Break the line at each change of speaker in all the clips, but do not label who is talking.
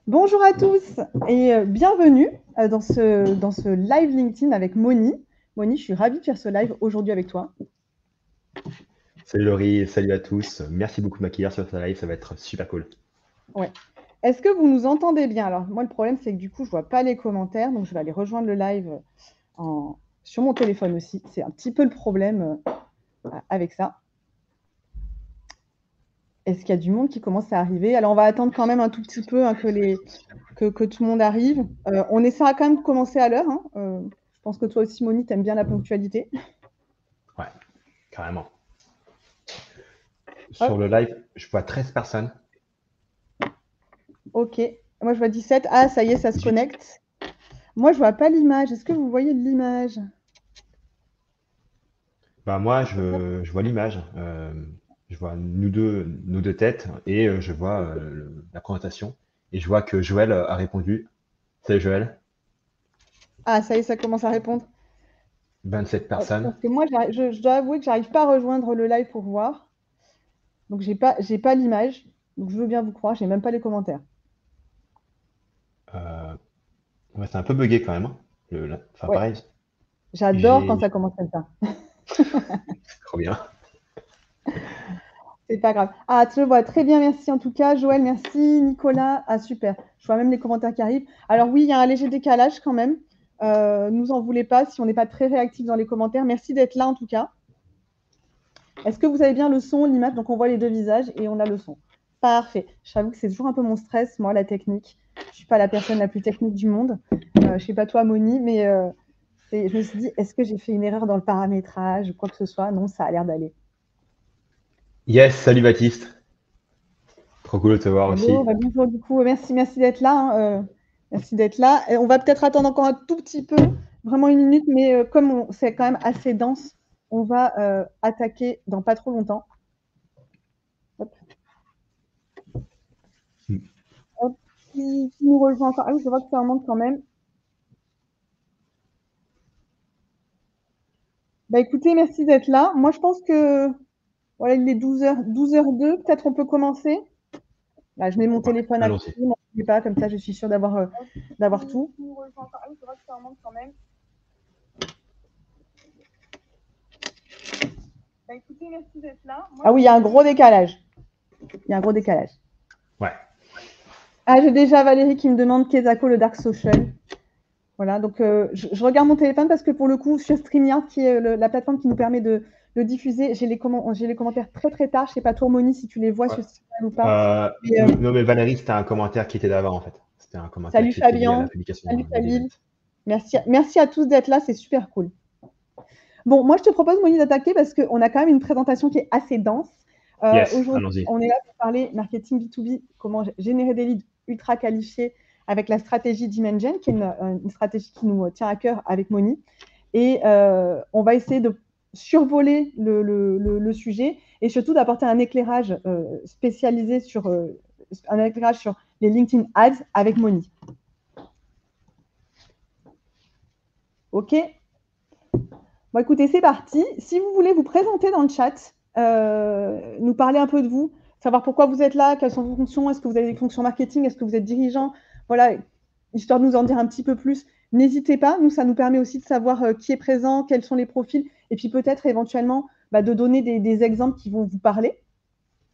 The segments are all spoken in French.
Bonjour à tous et bienvenue dans ce live LinkedIn avec Moni. Moni, je suis ravie de faire ce live aujourd'hui avec toi.
Salut Laurie, salut à tous. Merci beaucoup de m'accueillir sur ta live, ça va être super cool.
Ouais. Est-ce que vous nous entendez bien? Alors, moi, le problème, c'est que du coup, je ne vois pas les commentaires, donc je vais aller rejoindre le live sur mon téléphone aussi. C'est un petit peu le problème avec ça. Est-ce qu'il y a du monde qui commence à arriver? Alors, on va attendre quand même un tout petit peu hein, que tout le monde arrive. On essaiera quand même de commencer à l'heure. Hein. Je pense que toi aussi, Moni, tu aimes bien la ponctualité.
Ouais, carrément. Sur
Hop.
le live, je vois 13 personnes.
Ok, moi je vois 17. Ah, ça y est, ça se
18.
connecte. Moi, je vois pas l'image. Est-ce que vous voyez l'image?
Bah moi, je vois l'image. Je vois nous deux têtes et je vois la présentation. Et je vois que Joël a répondu. Salut Joël.
Ah, ça y est, ça commence à répondre.
27
Parce
personnes.
que moi, je dois avouer que j'arrive pas à rejoindre le live pour voir. Donc, j'ai pas l'image. Donc, je veux bien vous croire, j'ai même pas les commentaires.
Euh, ouais, c'est un peu bugué quand même, hein. Enfin
Ouais,
pareil,
j'adore quand
j'ai...
ça commence comme ça.
Trop bien.
C'est pas grave. Ah, tu le vois très bien, merci en tout cas. Joël, merci. Nicolas, ah super. Je vois même les commentaires qui arrivent. Alors oui, il y a un léger décalage quand même. Nous en voulez pas si on n'est pas très réactif dans les commentaires. Merci d'être là en tout cas. Est-ce que vous avez bien le son, l'image? Donc, on voit les deux visages et on a le son. Parfait. J'avoue que c'est toujours un peu mon stress, moi, la technique. Je ne suis pas la personne la plus technique du monde. Je ne sais pas toi, Moni, mais je me suis dit, est-ce que j'ai fait une erreur dans le paramétrage ou quoi que ce soit? Non, ça a l'air d'aller.
Yes, salut Baptiste. Trop cool de te voir
Hello,
aussi.
bah, bonjour du coup. Merci d'être là. Hein, merci d'être là. Et on va peut-être attendre encore un tout petit peu, vraiment une minute, mais comme c'est quand même assez dense, on va attaquer dans pas trop longtemps. Hop, hop. Qui nous rejoint encore? Ah oui, je vois que ça remonte quand même. Bah écoutez, merci d'être là. Moi, je pense que voilà, il est 12h02. Peut-être on peut commencer. Là, je mets mon
Ouais,
téléphone à côté,
allons-y.
n'oubliez pas, comme ça, je suis sûre d'avoir tout. Ah oui, je vois que ça remonte quand même. Bah écoutez, merci d'être là. Ah oui, il y a un gros décalage. Il y a un gros décalage.
Ouais.
Ah, j'ai déjà Valérie qui me demande qu'est Zako le Dark Social. Voilà, donc je regarde mon téléphone parce que pour le coup, sur StreamYard, qui est la plateforme qui nous permet de diffuser, j'ai les commentaires très très tard. Je ne sais pas, toi, Moni, si tu les vois
Ouais.
sur StreamYard ou pas. Mais,
Non, mais Valérie, c'était un commentaire qui était d'avant, en fait. C'était un commentaire
salut
qui était lié à
Fabien,
la publication
salut
de l'event.
Fabien. Merci à tous d'être là, c'est super cool. Bon, moi je te propose, Moni, d'attaquer parce qu'on a quand même une présentation qui est assez dense.
Yes,
Aujourd'hui,
allons-y.
on est là pour parler marketing B2B, comment générer des leads ultra qualifiés avec la stratégie Dimension, qui est une stratégie qui nous tient à cœur avec Moni. Et on va essayer de survoler le sujet et surtout d'apporter un éclairage spécialisé un éclairage sur les LinkedIn Ads avec Moni. OK. Bon, écoutez, c'est parti. Si vous voulez vous présenter dans le chat, nous parler un peu de vous, savoir pourquoi vous êtes là, quelles sont vos fonctions, est-ce que vous avez des fonctions marketing, est-ce que vous êtes dirigeant, voilà, histoire de nous en dire un petit peu plus. N'hésitez pas, nous, ça nous permet aussi de savoir qui est présent, quels sont les profils, et puis peut-être éventuellement de donner des exemples qui vont vous parler.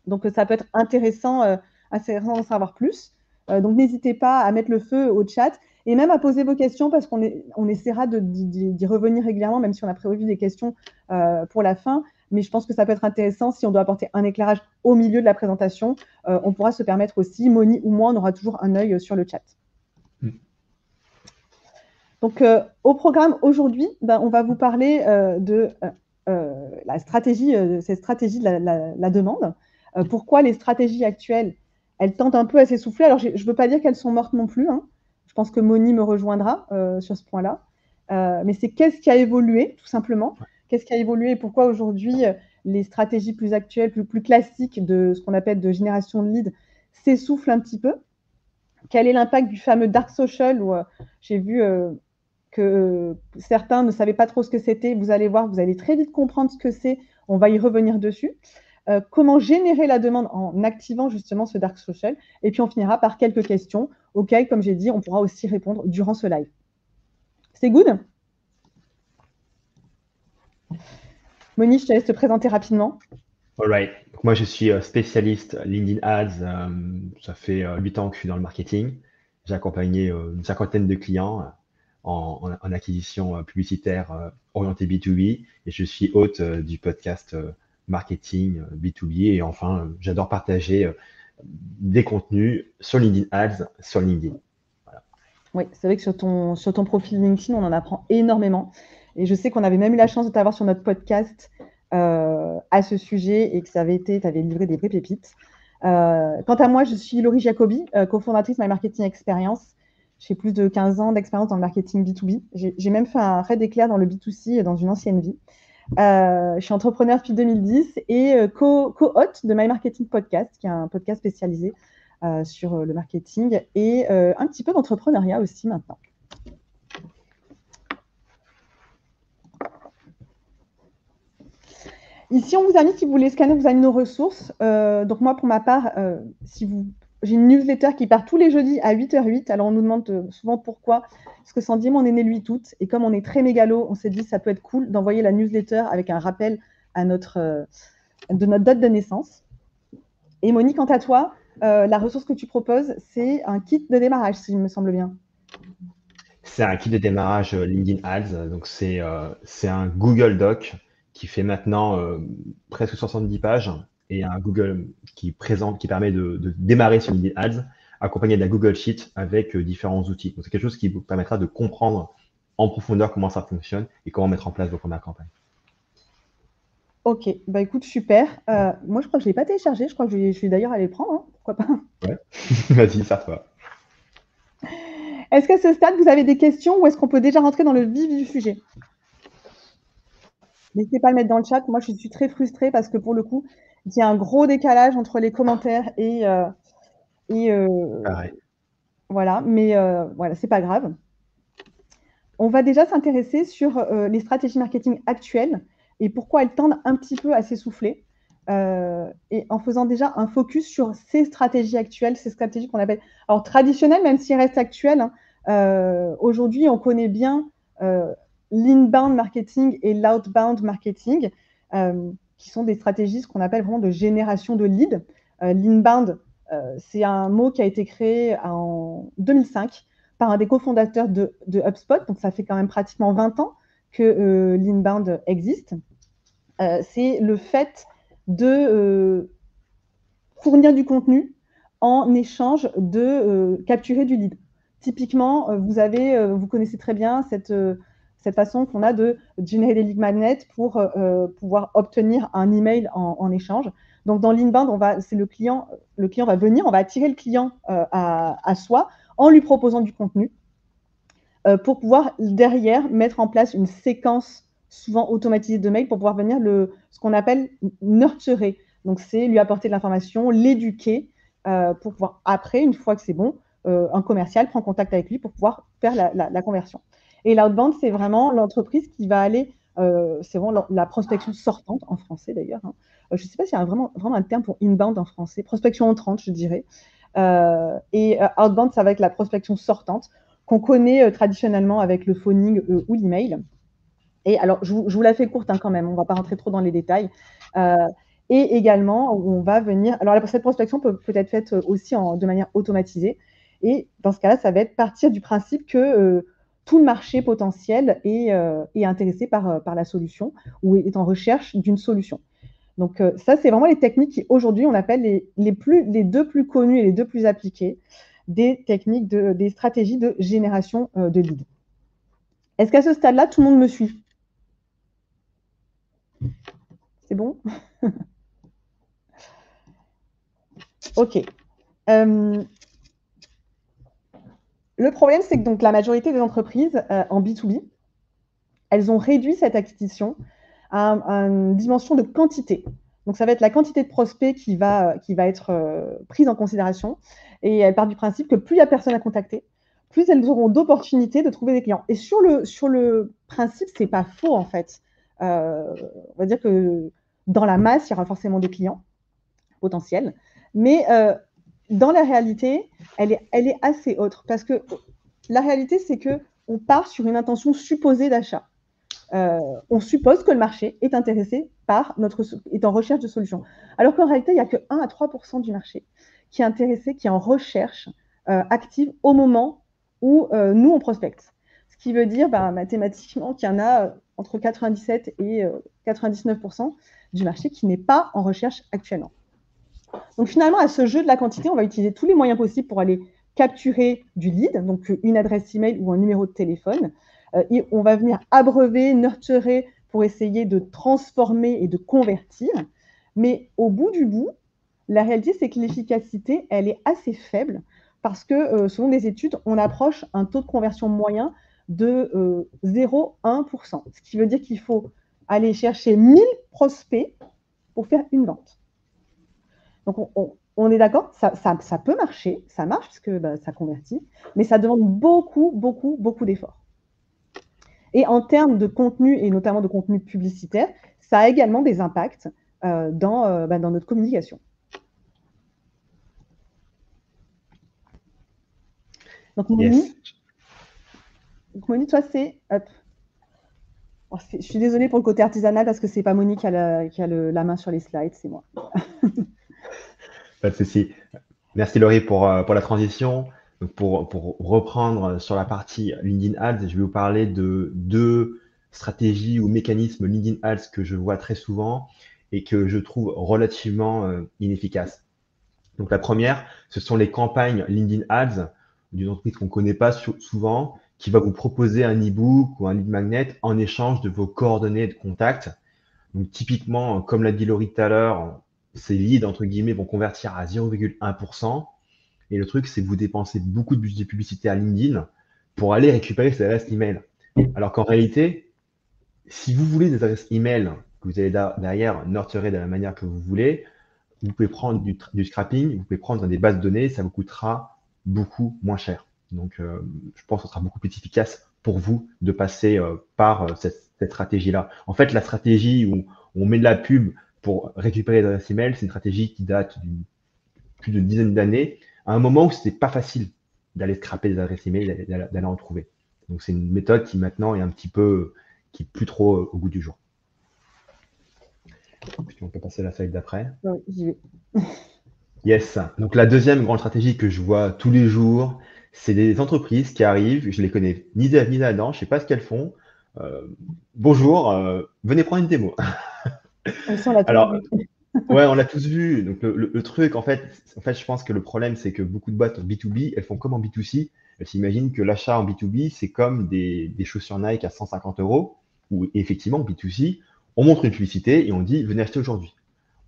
Donc, ça peut être intéressant d'en savoir plus. Donc, n'hésitez pas à mettre le feu au chat et même à poser vos questions parce on essaiera d'y revenir régulièrement, même si on a prévu des questions pour la fin. Mais je pense que ça peut être intéressant si on doit apporter un éclairage au milieu de la présentation. On pourra se permettre aussi, Moni ou moi, on aura toujours un œil sur le chat. Donc, au programme aujourd'hui, on va vous parler de la stratégie, cette stratégie de la demande. Pourquoi les stratégies actuelles, elles tentent un peu à s'essouffler. Alors, je ne veux pas dire qu'elles sont mortes non plus. Hein. Je pense que Moni me rejoindra sur ce point-là. Mais c'est qu'est-ce qui a évolué, tout simplement. Qu'est-ce qui a évolué et pourquoi aujourd'hui les stratégies plus actuelles, plus classiques de ce qu'on appelle de génération de leads s'essoufflent un petit peu. Quel est l'impact du fameux dark social où j'ai vu que certains ne savaient pas trop ce que c'était. Vous allez voir, vous allez très vite comprendre ce que c'est. On va y revenir dessus. comment générer la demande en activant justement ce dark social. Et puis, on finira par quelques questions auxquelles, comme j'ai dit, on pourra aussi répondre durant ce live. C'est good? Monique, je te laisse te présenter rapidement.
All right. Donc, moi, je suis spécialiste LinkedIn Ads. Ça fait 8 ans que je suis dans le marketing. J'ai accompagné une cinquantaine de clients en acquisition publicitaire orientée B2B et je suis hôte du podcast marketing B2B. Et enfin, j'adore partager des contenus sur LinkedIn Ads, sur LinkedIn. Voilà.
Oui, c'est vrai que sur ton profil LinkedIn, on en apprend énormément. Et je sais qu'on avait même eu la chance de t'avoir sur notre podcast à ce sujet et que tu avais livré des vraies pépites. Quant à moi, je suis Laurie Jacobi, cofondatrice My Marketing Experience. J'ai plus de 15 ans d'expérience dans le marketing B2B. J'ai même fait un raid éclair dans le B2C dans une ancienne vie. Je suis entrepreneur depuis 2010 et co-hôte de My Marketing Podcast, qui est un podcast spécialisé sur le marketing et un petit peu d'entrepreneuriat aussi maintenant. Ici, on vous invite, si vous voulez scanner, vous avez nos ressources. Donc moi, pour ma part, j'ai une newsletter qui part tous les jeudis à 8h08. Alors, on nous demande souvent pourquoi. Parce que Sandy, on est né lui toutes. Et comme on est très mégalo, on s'est dit ça peut être cool d'envoyer la newsletter avec un rappel de notre date de naissance. Et Monique, quant à toi, la ressource que tu proposes, c'est un kit de démarrage, si il me semble bien.
C'est un kit de démarrage LinkedIn Ads. Donc, c'est un Google Doc qui fait maintenant presque 70 pages et un Google qui permet de démarrer sur LinkedIn Ads, accompagné d'un Google Sheet avec différents outils. Donc, c'est quelque chose qui vous permettra de comprendre en profondeur comment ça fonctionne et comment mettre en place vos premières campagnes.
Ok, bah écoute, super. Moi, je crois que je ne l'ai pas téléchargé. Je crois que je suis d'ailleurs allée le prendre. Hein. Pourquoi pas?
Ouais, vas-y, serre-toi.
Est-ce qu'à ce stade, vous avez des questions ou est-ce qu'on peut déjà rentrer dans le vif du sujet? N'hésitez pas à le mettre dans le chat. Moi, je suis très frustrée parce que pour le coup, il y a un gros décalage entre les commentaires et
Pareil.
voilà. Mais voilà, c'est pas grave. On va déjà s'intéresser sur les stratégies marketing actuelles et pourquoi elles tendent un petit peu à s'essouffler. Et en faisant déjà un focus sur ces stratégies actuelles, ces stratégies qu'on appelle alors traditionnelles, même si elles restent actuelles. Hein. Aujourd'hui, on connaît bien l'inbound marketing et l'outbound marketing, qui sont des stratégies, ce qu'on appelle vraiment de génération de leads. L'inbound, c'est un mot qui a été créé en 2005 par un des cofondateurs de HubSpot, donc ça fait quand même pratiquement 20 ans que l'inbound existe. C'est le fait de fournir du contenu en échange de capturer du lead. Typiquement, vous connaissez très bien cette façon qu'on a de générer des lead magnets pour pouvoir obtenir un email en échange. Donc, dans l'inbound, c'est le client va venir, on va attirer le client à soi en lui proposant du contenu pour pouvoir derrière mettre en place une séquence souvent automatisée de mails pour pouvoir venir ce qu'on appelle nurturer. Donc, c'est lui apporter de l'information, l'éduquer pour pouvoir, après, une fois que c'est bon, un commercial prend contact avec lui pour pouvoir faire la conversion. Et l'outbound, c'est vraiment l'entreprise qui va aller, c'est vraiment la prospection sortante, en français d'ailleurs. Hein. Je ne sais pas s'il y a vraiment un terme pour inbound en français, prospection entrante, je dirais. Et outbound, ça va être la prospection sortante qu'on connaît traditionnellement avec le phoning ou l'email. Et alors, je vous la fais courte hein, quand même, on ne va pas rentrer trop dans les détails. Et également, on va venir. Alors, cette prospection peut être faite aussi de manière automatisée. Et dans ce cas-là, ça va être partir du principe que tout le marché potentiel est intéressé par la solution ou est en recherche d'une solution. Donc, ça, c'est vraiment les techniques qui, aujourd'hui, on appelle les deux plus connues et les deux plus appliquées des techniques, des stratégies de génération de leads. Est-ce qu'à ce stade-là, tout le monde me suit? C'est bon? OK. Le problème, c'est que donc, la majorité des entreprises en B2B, elles ont réduit cette acquisition à une dimension de quantité. Donc, ça va être la quantité de prospects qui va être prise en considération. Et elle part du principe que plus il n'y a personne à contacter, plus elles auront d'opportunités de trouver des clients. Et sur le principe, ce n'est pas faux, en fait. On va dire que dans la masse, il y aura forcément des clients potentiels. Mais dans la réalité, elle est assez autre. Parce que la réalité, c'est qu'on part sur une intention supposée d'achat. On suppose que le marché est intéressé est en recherche de solutions. Alors qu'en réalité, il n'y a que 1 à 3% du marché qui est intéressé, qui est en recherche active au moment où nous, on prospecte. Ce qui veut dire mathématiquement qu'il y en a entre 97 et 99% du marché qui n'est pas en recherche actuellement. Donc finalement, à ce jeu de la quantité, on va utiliser tous les moyens possibles pour aller capturer du lead, donc une adresse email ou un numéro de téléphone. Et on va venir abreuver, nurturer pour essayer de transformer et de convertir. Mais au bout du bout, la réalité, c'est que l'efficacité, elle est assez faible parce que selon les études, on approche un taux de conversion moyen de 0,1%. Ce qui veut dire qu'il faut aller chercher 1000 prospects pour faire une vente. Donc, on est d'accord, ça peut marcher, ça marche parce que ça convertit, mais ça demande beaucoup, beaucoup, beaucoup d'efforts. Et en termes de contenu, et notamment de contenu publicitaire, ça a également des impacts dans notre communication. Donc, Moni, toi, c'est... Oh, je suis désolée pour le côté artisanal parce que c'est pas Moni qui a la main sur les slides, c'est moi.
Pas de souci. Merci Laurie pour la transition. Donc pour reprendre sur la partie LinkedIn Ads, je vais vous parler de deux stratégies ou mécanismes LinkedIn Ads que je vois très souvent et que je trouve relativement inefficaces. Donc la première, ce sont les campagnes LinkedIn Ads d'une entreprise qu'on ne connaît pas souvent, qui va vous proposer un e-book ou un lead magnet en échange de vos coordonnées de contact. Donc typiquement, comme l'a dit Laurie tout à l'heure, ces leads, entre guillemets, vont convertir à 0,1%. Et le truc, c'est que vous dépensez beaucoup de budget publicitaire LinkedIn pour aller récupérer ces adresses email. Alors qu'en réalité, si vous voulez des adresses email que vous allez derrière nurturer de la manière que vous voulez, vous pouvez prendre du scrapping, vous pouvez prendre des bases de données, ça vous coûtera beaucoup moins cher. Donc, je pense que ce sera beaucoup plus efficace pour vous de passer par cette stratégie-là. En fait, la stratégie où on met de la pub pour récupérer des adresses email, c'est une stratégie qui date d'une plus d'une dizaine d'années, à un moment où c'était pas facile d'aller scraper des adresses email, d'aller en trouver. Donc, c'est une méthode qui maintenant est un petit peu, qui est plus trop au goût du jour. On peut passer à la slide d'après.
Oui, j'y vais.
Yes. Donc la deuxième grande stratégie que je vois tous les jours, c'est des entreprises qui arrivent, je les connais ni d'Ève ni d'Adam, je sais pas ce qu'elles font. Bonjour, venez prendre une démo.
Ça, on l'a tous
Alors,
vu.
ouais, on l'a tous vu. Donc le truc, en fait, je pense que le problème, c'est que beaucoup de boîtes en B2B, elles font comme en B2C. Elles s'imaginent que l'achat en B2B, c'est comme des chaussures Nike à 150 euros, où effectivement, en B2C, on montre une publicité et on dit, venez acheter aujourd'hui.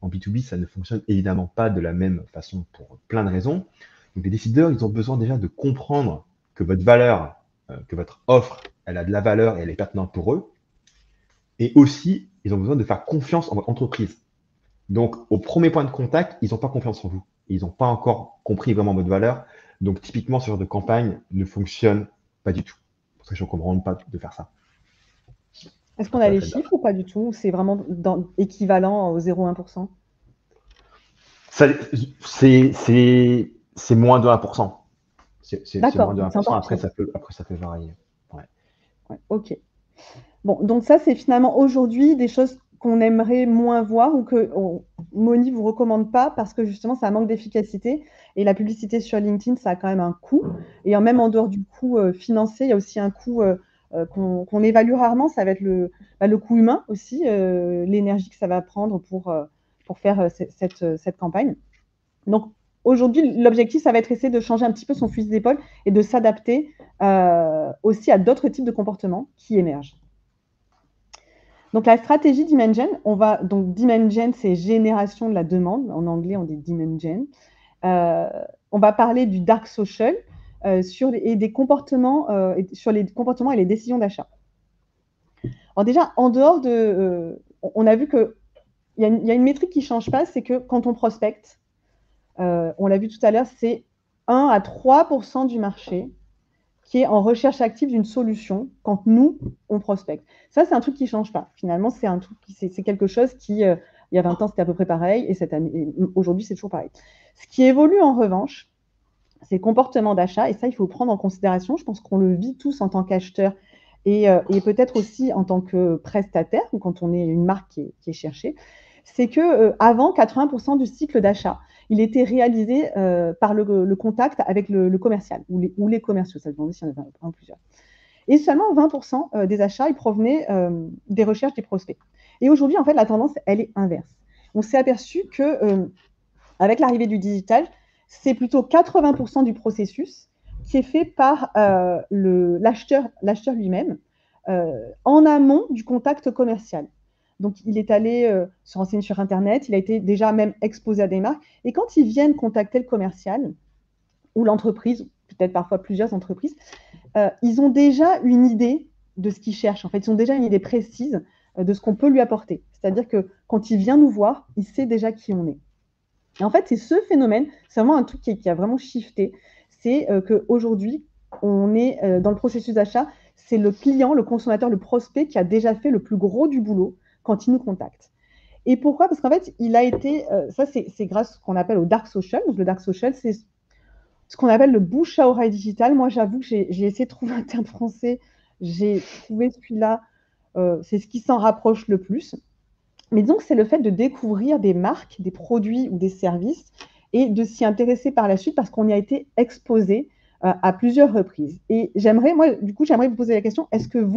En B2B, ça ne fonctionne évidemment pas de la même façon pour plein de raisons. Donc les décideurs, ils ont besoin déjà de comprendre que votre valeur, que votre offre, elle a de la valeur et elle est pertinente pour eux. Et aussi, ils ont besoin de faire confiance en votre entreprise. Donc au premier point de contact, ils n'ont pas confiance en vous. Ils n'ont pas encore compris vraiment votre valeur. Donc typiquement, ce genre de campagne ne fonctionne pas du tout. C'est pour ça que je ne recommande pas de faire ça.
Est-ce qu'on a les chiffres ou pas du tout? C'est vraiment équivalent au 0,1%?
C'est moins de 1%. C'est moins
D'accord,
de
c'est
1%.
encore
Après,
pire.
ça peut varier. Ouais.
Ouais, ok. Bon, donc ça, c'est finalement aujourd'hui des choses qu'on aimerait moins voir ou que Moni ne vous recommande pas parce que justement, ça manque d'efficacité. Et la publicité sur LinkedIn, ça a quand même un coût. Et même en dehors du coût financier, il y a aussi un coût qu'on évalue rarement. Ça va être le coût humain aussi, l'énergie que ça va prendre pour faire cette campagne. Donc, aujourd'hui, l'objectif, ça va être essayer de changer un petit peu son fusil d'épaule et de s'adapter aussi à d'autres types de comportements qui émergent. Donc, la stratégie Dimension, donc Dimension, c'est génération de la demande. En anglais, on dit Dimension. On va parler du dark social sur les comportements et les décisions d'achat. Alors déjà, en dehors de... on a vu qu'il y a une métrique qui ne change pas, c'est que quand on prospecte, on l'a vu tout à l'heure, c'est 1 à 3% du marché qui est en recherche active d'une solution quand nous, on prospecte. Ça, c'est un truc qui ne change pas. Finalement, c'est quelque chose qui Il y a 20 ans, c'était à peu près pareil, et cette année, aujourd'hui, c'est toujours pareil. Ce qui évolue en revanche, c'est le comportement d'achat, et ça, il faut prendre en considération. Je pense qu'on le vit tous en tant qu'acheteur et peut-être aussi en tant que prestataire, ou quand on est une marque qui est cherchée. C'est que avant, 80% du cycle d'achat, il était réalisé par le contact avec le commercial ou les commerciaux. Ça dépend s'il y en avait un ou plusieurs. Et seulement 20% des achats, ils provenaient des recherches des prospects. Et aujourd'hui, en fait, la tendance, elle est inverse. On s'est aperçu que avec l'arrivée du digital, c'est plutôt 80% du processus qui est fait par l'acheteur lui-même en amont du contact commercial. Donc, il est allé se renseigner sur Internet, il a été déjà même exposé à des marques. Et quand ils viennent contacter le commercial ou l'entreprise, peut-être parfois plusieurs entreprises, ils ont déjà une idée de ce qu'ils cherchent. En fait, ils ont déjà une idée précise de ce qu'on peut lui apporter. C'est-à-dire que quand il vient nous voir, il sait déjà qui on est. Et en fait, c'est ce phénomène, c'est vraiment un truc qui a vraiment shifté. C'est qu'aujourd'hui, on est dans le processus d'achat, c'est le client, le consommateur, le prospect qui a déjà fait le plus gros du boulot quand il nous contacte. Et pourquoi? Parce qu'en fait, il a été, ça c'est grâce à ce qu'on appelle au dark social. Donc le dark social, c'est ce qu'on appelle le bouche à oreille digital. Moi, j'avoue que j'ai essayé de trouver un terme français. J'ai trouvé celui-là, c'est ce qui s'en rapproche le plus. Mais donc, c'est le fait de découvrir des marques, des produits ou des services et de s'y intéresser par la suite parce qu'on y a été exposé à plusieurs reprises. Et j'aimerais vous poser la question, est-ce que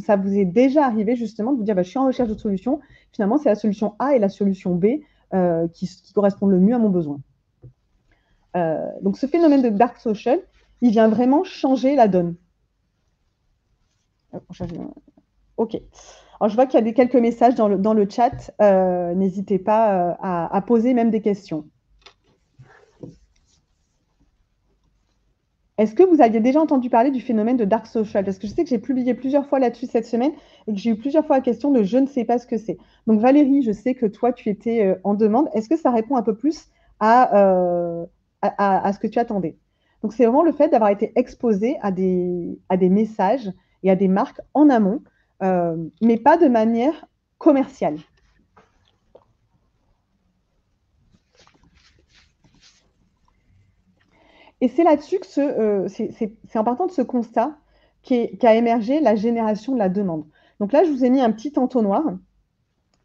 ça vous est déjà arrivé justement de vous dire, bah, je suis en recherche de solution, finalement, c'est la solution A et la solution B qui correspondent le mieux à mon besoin. Donc, ce phénomène de dark social, il vient vraiment changer la donne. OK. Alors, je vois qu'il y a quelques messages dans le chat. N'hésitez pas à poser même des questions. Est-ce que vous aviez déjà entendu parler du phénomène de dark social? Parce que je sais que j'ai publié plusieurs fois là-dessus cette semaine et que j'ai eu plusieurs fois la question de je ne sais pas ce que c'est. Donc Valérie, je sais que toi, tu étais en demande. Est-ce que ça répond un peu plus à ce que tu attendais? Donc c'est vraiment le fait d'avoir été exposé à des messages et à des marques en amont, mais pas de manière commerciale. Et c'est là-dessus que c'est en partant de ce constat qu'a émergé la génération de la demande. Donc là, je vous ai mis un petit entonnoir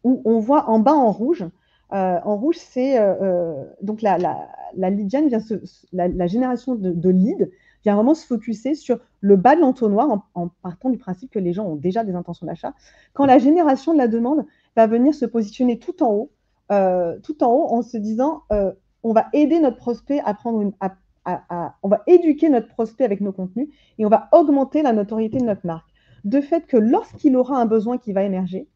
où on voit en bas en rouge. En rouge, c'est donc la lead gen la génération de leads vient vraiment se focuser sur le bas de l'entonnoir en partant du principe que les gens ont déjà des intentions d'achat. Quand la génération de la demande va venir se positionner tout en haut en se disant on va aider notre prospect à prendre on va éduquer notre prospect avec nos contenus et on va augmenter la notoriété de notre marque. De fait que lorsqu'il aura un besoin qui va émerger,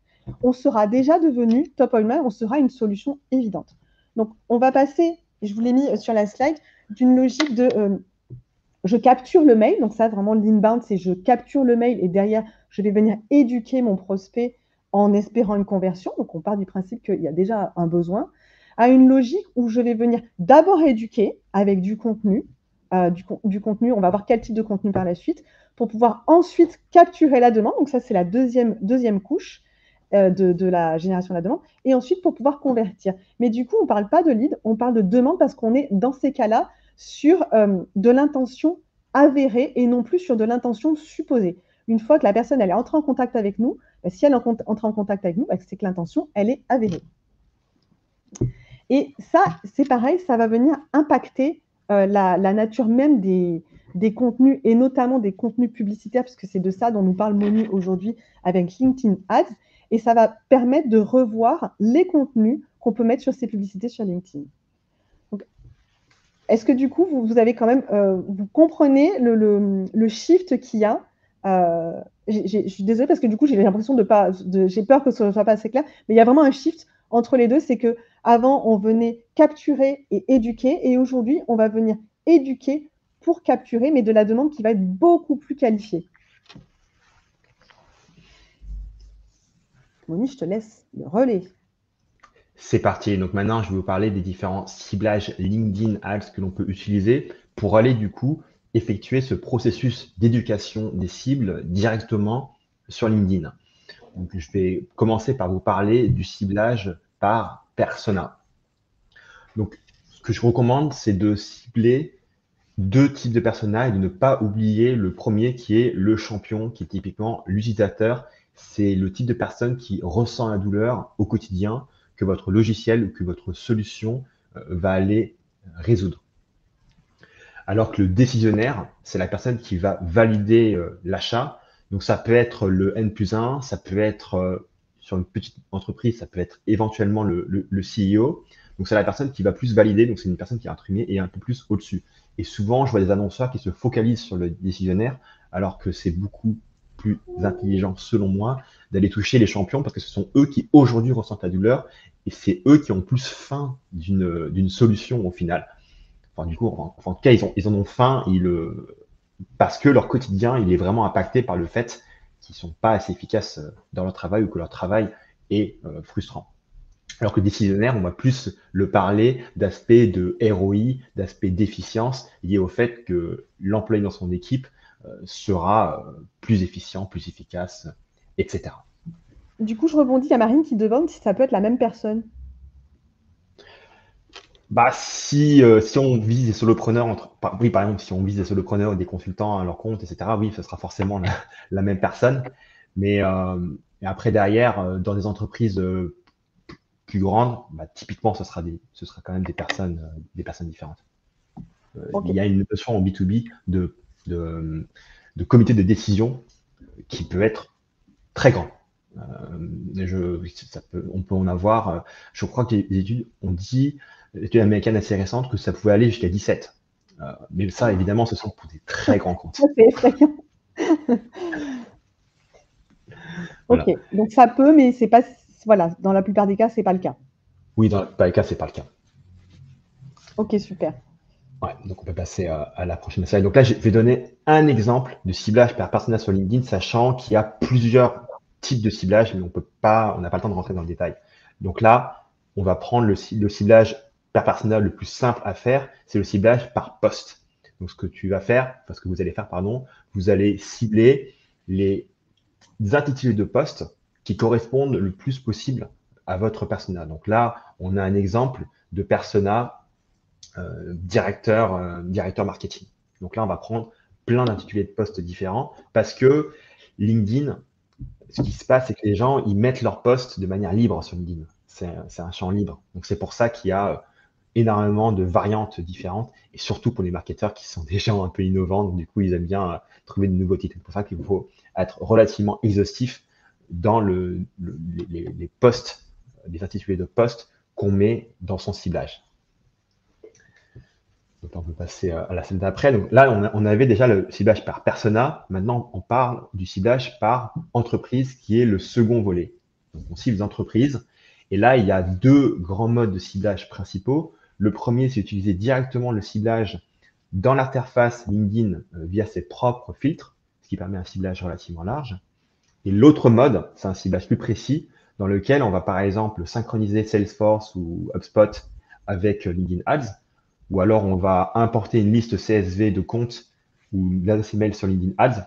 on sera déjà devenu top of mind, on sera une solution évidente. Donc, on va passer, je vous l'ai mis sur la slide, d'une logique de je capture le mail, donc ça vraiment l'inbound, c'est je capture le mail et derrière, je vais venir éduquer mon prospect en espérant une conversion. Donc, on part du principe qu'il y a déjà un besoin, à une logique où je vais venir d'abord éduquer avec du contenu, du contenu, on va voir quel type de contenu par la suite, pour pouvoir ensuite capturer la demande. Donc ça, c'est la deuxième couche de la génération de la demande, et ensuite pour pouvoir convertir. Mais du coup, on ne parle pas de lead, on parle de demande parce qu'on est dans ces cas-là sur de l'intention avérée et non plus sur de l'intention supposée. Une fois que la personne elle est entrée en contact avec nous, si elle est entrée en contact avec nous, c'est que l'intention, elle est avérée. Et ça, c'est pareil, ça va venir impacter la nature même des contenus, et notamment des contenus publicitaires, puisque c'est de ça dont nous parle Moni aujourd'hui avec LinkedIn Ads, et ça va permettre de revoir les contenus qu'on peut mettre sur ces publicités sur LinkedIn. Donc, est-ce que du coup, vous avez quand même, vous comprenez le shift qu'il y a je suis désolée parce que du coup, j'ai l'impression j'ai peur que ce ne soit pas assez clair, mais il y a vraiment un shift entre les deux, c'est que avant, on venait capturer et éduquer, et aujourd'hui, on va venir éduquer pour capturer, mais de la demande qui va être beaucoup plus qualifiée. Moni, je te laisse le relais.
C'est parti. Donc maintenant, je vais vous parler des différents ciblages LinkedIn Ads que l'on peut utiliser pour aller du coup effectuer ce processus d'éducation des cibles directement sur LinkedIn. Donc, je vais commencer par vous parler du ciblage par persona. Donc, ce que je recommande, c'est de cibler 2 types de personas et de ne pas oublier le premier qui est le champion, qui est typiquement l'utilisateur. C'est le type de personne qui ressent la douleur au quotidien que votre logiciel ou que votre solution va aller résoudre. Alors que le décisionnaire, c'est la personne qui va valider l'achat. Donc ça peut être le N+1, ça peut être sur une petite entreprise, ça peut être éventuellement le CEO. Donc c'est la personne qui va plus valider, donc c'est une personne qui est imprimée et un peu plus au-dessus. Et souvent, je vois des annonceurs qui se focalisent sur le décisionnaire, alors que c'est beaucoup plus intelligent, selon moi, d'aller toucher les champions, parce que ce sont eux qui aujourd'hui ressentent la douleur, et c'est eux qui ont plus faim d'une solution au final. Enfin, du coup, en tout cas, ils en ont faim, parce que leur quotidien, il est vraiment impacté par le fait qu'ils sont pas assez efficaces dans leur travail ou que leur travail est frustrant. Alors que décisionnaire, on va plus le parler d'aspect de ROI, d'aspect d'efficience, lié au fait que l'employé dans son équipe sera plus efficient, plus efficace, etc.
Du coup, je rebondis, il y a Marine qui demande si ça peut être la même personne.
Bah, si on vise des solopreneurs, oui, par exemple, si on vise des solopreneurs et des consultants à leur compte, etc., oui, ce sera forcément la même personne. Mais et après, derrière, dans des entreprises plus grandes, bah, typiquement, ce sera quand même des personnes différentes. Il
Ok.
y a une notion en B2B de, de comité de décision qui peut être très grand. On peut en avoir, je crois que les études ont dit, l'étude américaine assez récente, que ça pouvait aller jusqu'à 17. Mais ça, évidemment, ce sont pour des très grands comptes.
C'est effrayant. Ok.
Voilà.
Donc ça peut, mais c'est pas. Voilà, dans la plupart des cas, c'est pas le cas.
Oui, dans le cas, c'est pas le cas.
Ok, super.
Ouais, donc on peut passer à la prochaine slide. Donc là, je vais donner un exemple de ciblage par persona sur LinkedIn, sachant qu'il y a plusieurs types de ciblage, mais on n'a pas le temps de rentrer dans le détail. Donc là, on va prendre le ciblage par persona le plus simple à faire, c'est le ciblage par poste. Donc ce que vous allez faire, pardon, vous allez cibler les intitulés de poste qui correspondent le plus possible à votre persona. Donc là, on a un exemple de persona directeur marketing. Donc là, on va prendre plein d'intitulés de postes différents parce que LinkedIn, ce qui se passe, c'est que les gens, ils mettent leurs posts de manière libre sur LinkedIn. C'est un champ libre. Donc c'est pour ça qu'il y a énormément de variantes différentes et surtout pour les marketeurs qui sont des gens un peu innovants. Donc du coup, ils aiment bien trouver de nouveaux titres. C'est pour ça qu'il faut être relativement exhaustif dans les posts, les intitulés de postes qu'on met dans son ciblage. Donc là, on peut passer à la scène d'après. Donc là, on avait déjà le ciblage par persona. Maintenant, on parle du ciblage par entreprise, qui est le second volet. Donc, on cible les entreprises. Et là, il y a 2 grands modes de ciblage principaux. Le premier, c'est utiliser directement le ciblage dans l'interface LinkedIn via ses propres filtres, ce qui permet un ciblage relativement large. Et l'autre mode, c'est un ciblage plus précis, dans lequel on va par exemple synchroniser Salesforce ou HubSpot avec LinkedIn Ads, ou alors on va importer une liste CSV de comptes ou l'adresse email sur LinkedIn Ads.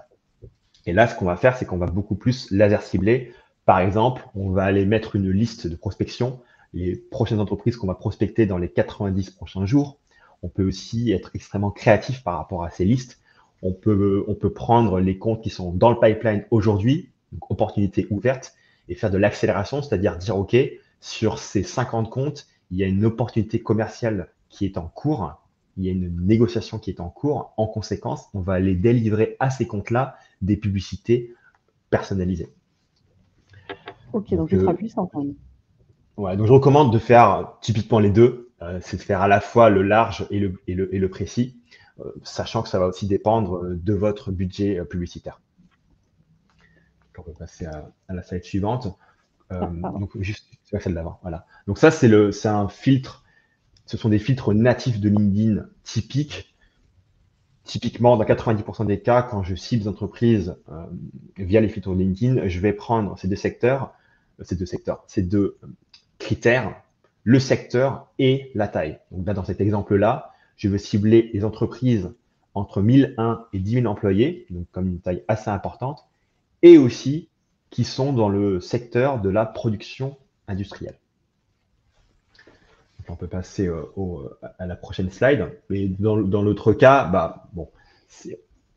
Et là, ce qu'on va faire, c'est qu'on va beaucoup plus laser cibler. Par exemple, on va aller mettre une liste de prospection, les prochaines entreprises qu'on va prospecter dans les 90 prochains jours. On peut aussi être extrêmement créatif par rapport à ces listes. On peut prendre les comptes qui sont dans le pipeline aujourd'hui, donc opportunités ouvertes, et faire de l'accélération, c'est-à-dire dire, OK, sur ces 50 comptes, il y a une opportunité commerciale qui est en cours, il y a une négociation qui est en cours. En conséquence, on va aller délivrer à ces comptes-là des publicités personnalisées.
Ok, donc
Donc,
ultra puissant quand même.
ouais, donc je recommande de faire typiquement les deux. C'est de faire à la fois le large et le précis, sachant que ça va aussi dépendre de votre budget publicitaire. On peut passer à la slide suivante.
Ah, pardon.
Donc juste celle d'avant. Voilà. Donc ça, c'est un filtre. Ce sont des filtres natifs de LinkedIn typiques. Typiquement, dans 90% des cas, quand je cible des entreprises via les filtres LinkedIn, je vais prendre ces deux critères, le secteur et la taille. Donc là, dans cet exemple-là, je veux cibler les entreprises entre 1001 et 10 000 employés, donc comme une taille assez importante, et aussi qui sont dans le secteur de la production industrielle. On peut passer à la prochaine slide. Et dans l'autre cas, bah, bon,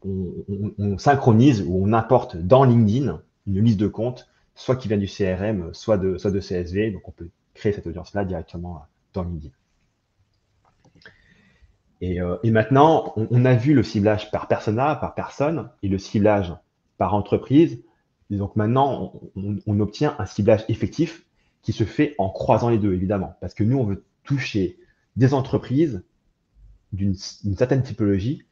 on synchronise ou on importe dans LinkedIn une liste de comptes, soit qui vient du CRM, soit de CSV. Donc, on peut créer cette audience-là directement dans LinkedIn. Et maintenant, on a vu le ciblage par persona, par personne, et le ciblage par entreprise. Et donc maintenant, on obtient un ciblage effectif qui se fait en croisant les deux, évidemment. Parce que nous, on veut toucher des entreprises d'une certaine typologie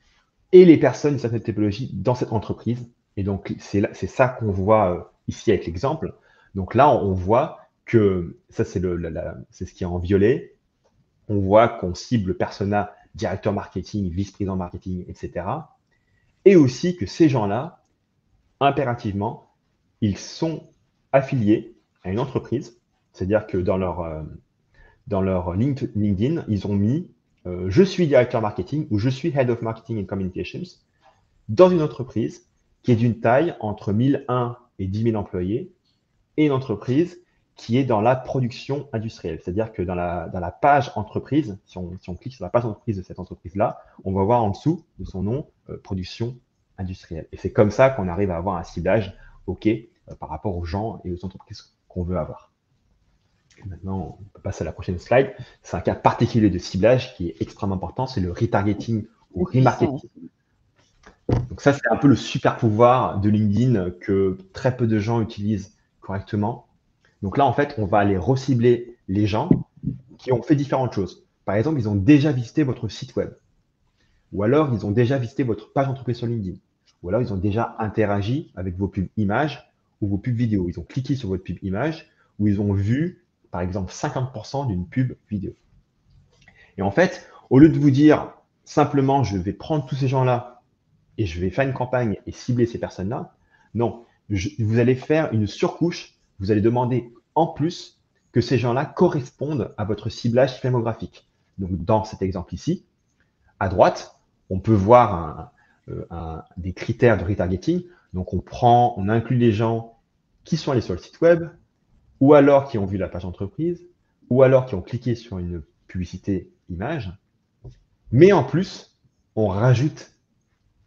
et les personnes d'une certaine typologie dans cette entreprise. Et donc, c'est ça qu'on voit ici avec l'exemple. Donc là, on voit que, ça c'est ce qui est en violet, on voit qu'on cible le persona directeur marketing, vice-président marketing, etc. Et aussi que ces gens-là, impérativement, ils sont affiliés à une entreprise. C'est-à-dire que dans leur LinkedIn, ils ont mis je suis directeur marketing ou je suis Head of Marketing and Communications dans une entreprise qui est d'une taille entre 1001 et 10 000 employés et une entreprise qui est dans la production industrielle. C'est-à-dire que dans la page entreprise, si on clique sur la page entreprise de cette entreprise-là, on va voir en dessous de son nom production industrielle. Et c'est comme ça qu'on arrive à avoir un ciblage OK par rapport aux gens et aux entreprises qu'on veut avoir. Et maintenant, on peut passer à la prochaine slide. C'est un cas particulier de ciblage qui est extrêmement important, c'est le retargeting ou remarketing. Donc ça, c'est un peu le super pouvoir de LinkedIn que très peu de gens utilisent correctement. Donc là, en fait, on va aller recibler les gens qui ont fait différentes choses. Par exemple, ils ont déjà visité votre site web. Ou alors, ils ont déjà visité votre page entreprise sur LinkedIn. Ou alors, ils ont déjà interagi avec vos pubs images ou vos pubs vidéo. Ils ont cliqué sur votre pub image ou ils ont vu, par exemple, 50% d'une pub vidéo. Et en fait, au lieu de vous dire simplement, je vais prendre tous ces gens-là et je vais faire une campagne et cibler ces personnes-là, non, vous allez faire une surcouche. Vous allez demander en plus que ces gens-là correspondent à votre ciblage démographique. Donc, dans cet exemple ici, à droite, on peut voir des critères de retargeting. Donc, on inclut les gens qui sont allés sur le site web, ou alors qui ont vu la page entreprise, ou alors qui ont cliqué sur une publicité image. Mais en plus, on rajoute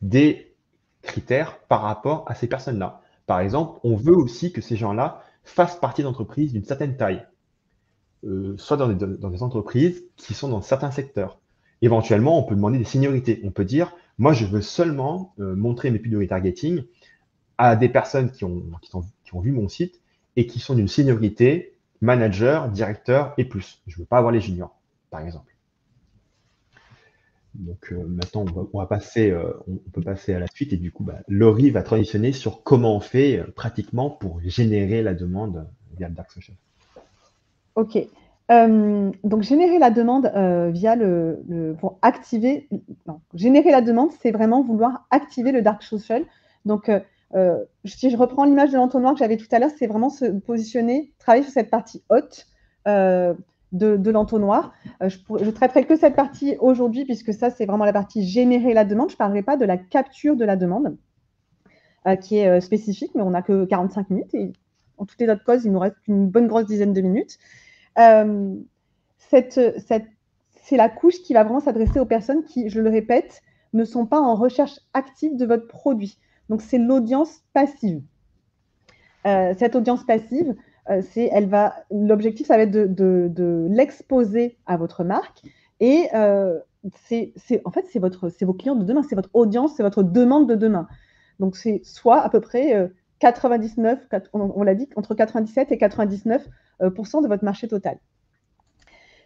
des critères par rapport à ces personnes-là. Par exemple, on veut aussi que ces gens-là fassent partie d'entreprises d'une certaine taille, soit dans des entreprises qui sont dans certains secteurs. Éventuellement, on peut demander des seniorités. On peut dire, moi, je veux seulement montrer mes pubs de retargeting à des personnes qui ont vu mon site et qui sont d'une seniorité manager, directeur et plus. Je ne veux pas avoir les juniors, par exemple. Donc maintenant, on peut passer à la suite et du coup, Laurie va transitionner sur comment on fait pratiquement pour générer la demande via le Dark Social.
Ok. Donc, générer la demande via pour activer. Non, générer la demande, c'est vraiment vouloir activer le Dark Social. Donc, si je reprends l'image de l'entonnoir que j'avais tout à l'heure, c'est vraiment se positionner, travailler sur cette partie haute de l'entonnoir. Je traiterai que cette partie aujourd'hui, puisque ça, c'est vraiment la partie générer la demande. Je ne parlerai pas de la capture de la demande, qui est spécifique, mais on n'a que 45 minutes. Et en toutes les autres causes, il nous reste une bonne grosse dizaine de minutes. C'est la couche qui va vraiment s'adresser aux personnes qui, je le répète, ne sont pas en recherche active de votre produit. Donc, c'est l'audience passive. Cette audience passive, l'objectif, ça va être de l'exposer à votre marque. Et en fait, c'est vos clients de demain, c'est votre audience, c'est votre demande de demain. Donc, c'est soit à peu près 99, on l'a dit, entre 97 et 99% de votre marché total.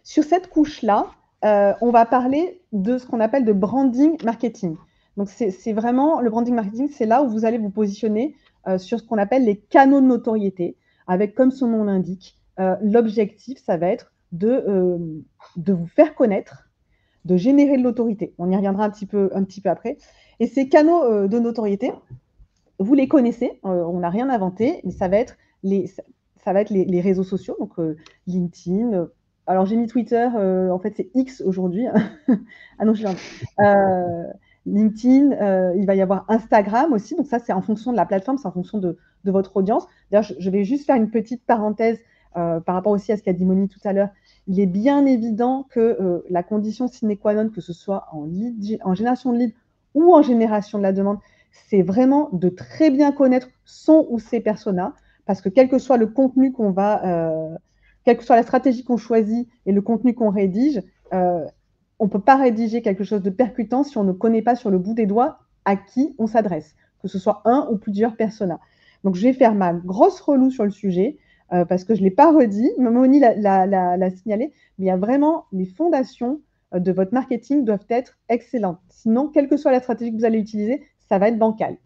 Sur cette couche-là, on va parler de ce qu'on appelle de branding marketing. Donc, c'est vraiment le branding marketing, c'est là où vous allez vous positionner sur ce qu'on appelle les canaux de notoriété, avec, comme son nom l'indique, l'objectif, ça va être de vous faire connaître, de générer de l'autorité. On y reviendra un petit peu après. Et ces canaux de notoriété, vous les connaissez, on n'a rien inventé, mais ça va être les réseaux sociaux, donc LinkedIn. Alors, j'ai mis Twitter, en fait, c'est X aujourd'hui. Ah non, LinkedIn, il va y avoir Instagram aussi. Donc, ça, c'est en fonction de la plateforme, c'est en fonction de votre audience. D'ailleurs, je vais juste faire une petite parenthèse par rapport aussi à ce qu'a dit Moni tout à l'heure. il est bien évident que la condition sine qua non, que ce soit en génération de lead ou en génération de la demande, c'est vraiment de très bien connaître son ou ses personas, parce que quel que soit le contenu qu'on va, quelle que soit la stratégie qu'on choisit et le contenu qu'on rédige, on ne peut pas rédiger quelque chose de percutant si on ne connaît pas sur le bout des doigts à qui on s'adresse, que ce soit un ou plusieurs personas. Donc, je vais faire ma grosse relou sur le sujet parce que je ne l'ai pas redit. Moni l'a signalé, mais il y a vraiment les fondations de votre marketing doivent être excellentes. Sinon, quelle que soit la stratégie que vous allez utiliser, ça va être bancal.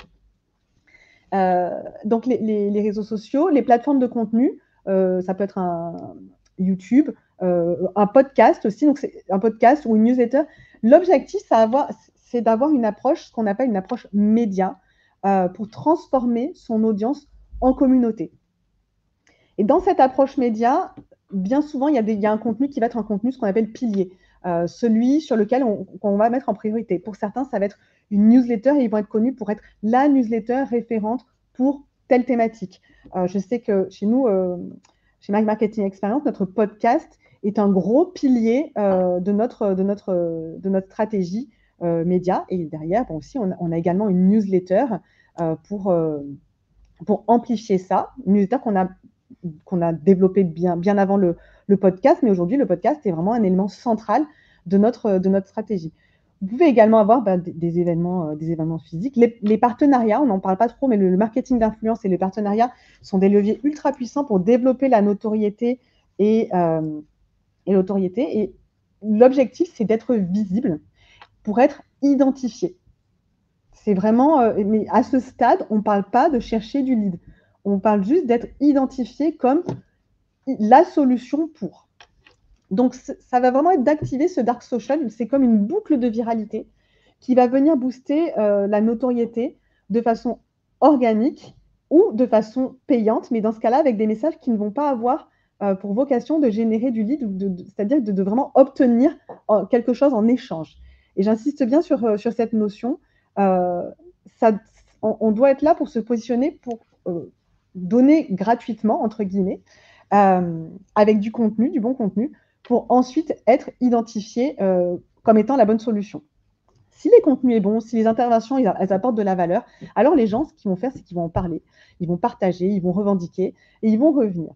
Donc, les réseaux sociaux, les plateformes de contenu, ça peut être un YouTube, un podcast aussi, donc c'est un podcast ou une newsletter. L'objectif, c'est d'avoir une approche, ce qu'on appelle une approche média, pour transformer son audience en communauté. Et dans cette approche média, bien souvent, il y a un contenu qui va être un contenu, ce qu'on appelle pilier, celui sur lequel on va mettre en priorité. Pour certains, ça va être une newsletter et ils vont être connus pour être la newsletter référente pour telle thématique. Je sais que chez nous, chez Mag Marketing Experience, notre podcast est un gros pilier de notre stratégie média. Et derrière, bon, aussi, on a également une newsletter pour amplifier ça, une newsletter qu'on a développé bien avant le podcast, mais aujourd'hui, le podcast est vraiment un élément central de notre stratégie. Vous pouvez également avoir des événements physiques. Les partenariats, on n'en parle pas trop, mais le marketing d'influence et les partenariats sont des leviers ultra puissants pour développer la notoriété et l'autorité. Et l'objectif, c'est d'être visible pour être identifié. C'est vraiment, mais à ce stade, on ne parle pas de chercher du lead. On parle juste d'être identifié comme la solution pour. Donc, ça va vraiment être d'activer ce dark social. C'est comme une boucle de viralité qui va venir booster la notoriété de façon organique ou de façon payante, mais dans ce cas-là, avec des messages qui ne vont pas avoir pour vocation de générer du lead, c'est-à-dire de vraiment obtenir quelque chose en échange. Et j'insiste bien sur cette notion. On doit être là pour se positionner, pour donner gratuitement, entre guillemets, avec du contenu, du bon contenu, pour ensuite être identifié comme étant la bonne solution. Si les contenus est bon, si les interventions elles apportent de la valeur, alors les gens, ce qu'ils vont faire, c'est qu'ils vont en parler, ils vont partager, ils vont revendiquer et ils vont revenir.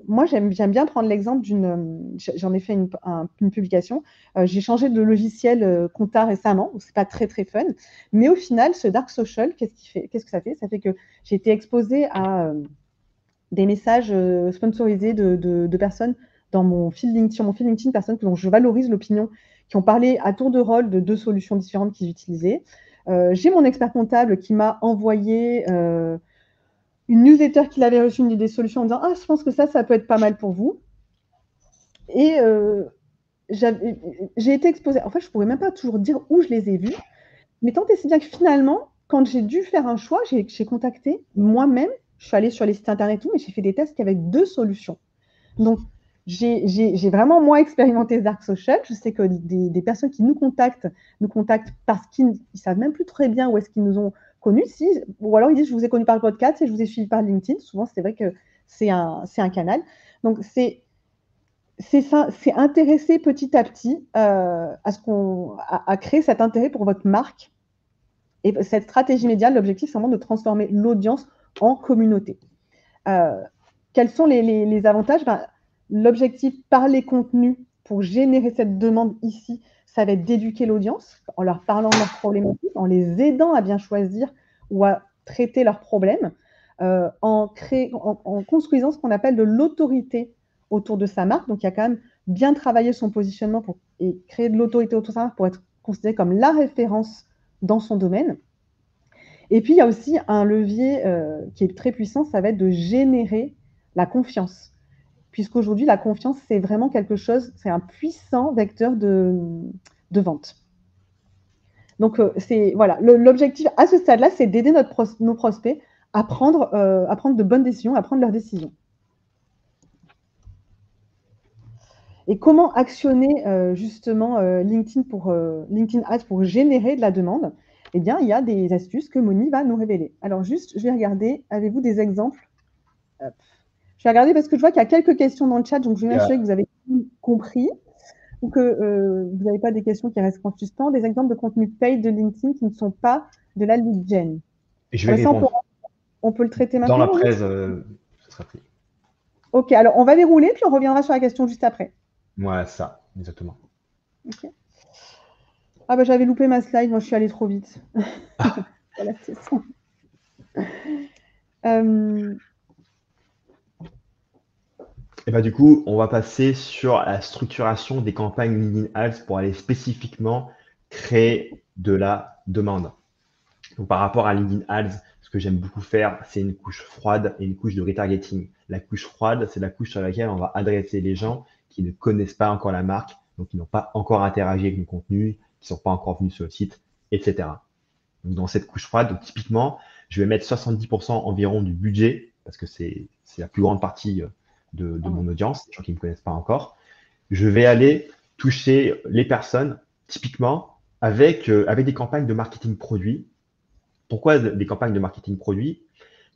Moi, j'aime bien prendre l'exemple j'en ai fait une publication. J'ai changé de logiciel compta récemment, c'est pas très très fun, mais au final, ce dark social, qu'est-ce que ça fait? Ça fait que j'ai été exposée à des messages sponsorisés de personnes sur mon fil LinkedIn, personnes dont je valorise l'opinion, qui ont parlé à tour de rôle de 2 solutions différentes qu'ils utilisaient. J'ai mon expert comptable qui m'a envoyé une newsletter qu'il avait reçue des solutions en disant « Ah, je pense que ça peut être pas mal pour vous ». Et j'ai été exposée. En fait, je ne pourrais même pas toujours dire où je les ai vus, mais tant et si bien que finalement, quand j'ai dû faire un choix, j'ai contacté moi-même. Je suis allée sur les sites internet et tout, mais j'ai fait des tests avec 2 solutions. Donc, j'ai vraiment, moi, expérimenté Dark Social. Je sais que des personnes qui nous contactent parce qu'ils ne savent même plus très bien où est-ce qu'ils nous ont connus. Ou alors, ils disent « Je vous ai connu par le podcast et je vous ai suivi par LinkedIn ». Souvent, c'est vrai que c'est un canal. Donc, c'est intéresser petit à petit à créer cet intérêt pour votre marque. Et cette stratégie média, l'objectif, c'est vraiment de transformer l'audience en communauté. Quels sont les avantages? L'objectif par les contenus pour générer cette demande ici, ça va être d'éduquer l'audience en leur parlant de leurs problématiques, en les aidant à bien choisir ou à traiter leurs problèmes, en construisant ce qu'on appelle de l'autorité autour de sa marque. Donc, il y a quand même bien travaillé son positionnement et créer de l'autorité autour de sa marque pour être considéré comme la référence dans son domaine. Et puis, il y a aussi un levier qui est très puissant, ça va être de générer la confiance. Puisqu'aujourd'hui, la confiance, c'est vraiment quelque chose, c'est un puissant vecteur de vente. Donc, voilà, l'objectif à ce stade-là, c'est d'aider nos prospects à prendre de bonnes décisions, à prendre leurs décisions. Et comment actionner justement LinkedIn Ads pour générer de la demande? Eh bien, il y a des astuces que Moni va nous révéler. Alors juste, je vais regarder, avez-vous des exemples? Hop. Je vais regarder parce que je vois qu'il y a quelques questions dans le chat, donc je vais
Il y a-
m'assurer que vous avez tout compris ou que vous n'avez pas des questions qui restent en suspens. Des exemples de contenu paid de LinkedIn qui ne sont pas de la lead gen.
Et je
Ah
vais
ben ça,
répondre.
on peut le traiter
Dans la
maintenant, oui.
presse, ce sera pris.
Ok, alors on va dérouler, puis on reviendra sur la question juste après.
Ouais, ça, exactement.
Ok. Ah ben j'avais loupé ma slide, moi je suis allée trop vite. Voilà, c'est ça.
Et bah, du coup, on va passer sur la structuration des campagnes LinkedIn Ads pour aller spécifiquement créer de la demande. Donc, par rapport à LinkedIn Ads, ce que j'aime beaucoup faire, c'est une couche froide et une couche de retargeting. La couche froide, c'est la couche sur laquelle on va adresser les gens qui ne connaissent pas encore la marque, donc qui n'ont pas encore interagi avec nos contenus, qui ne sont pas encore venus sur le site, etc. Donc, dans cette couche froide, donc, typiquement, je vais mettre 70% environ du budget, parce que c'est la plus grande partie de mon audience, les gens qui ne me connaissent pas encore. Je vais aller toucher les personnes, typiquement, avec des campagnes de marketing produit. Pourquoi des campagnes de marketing produit?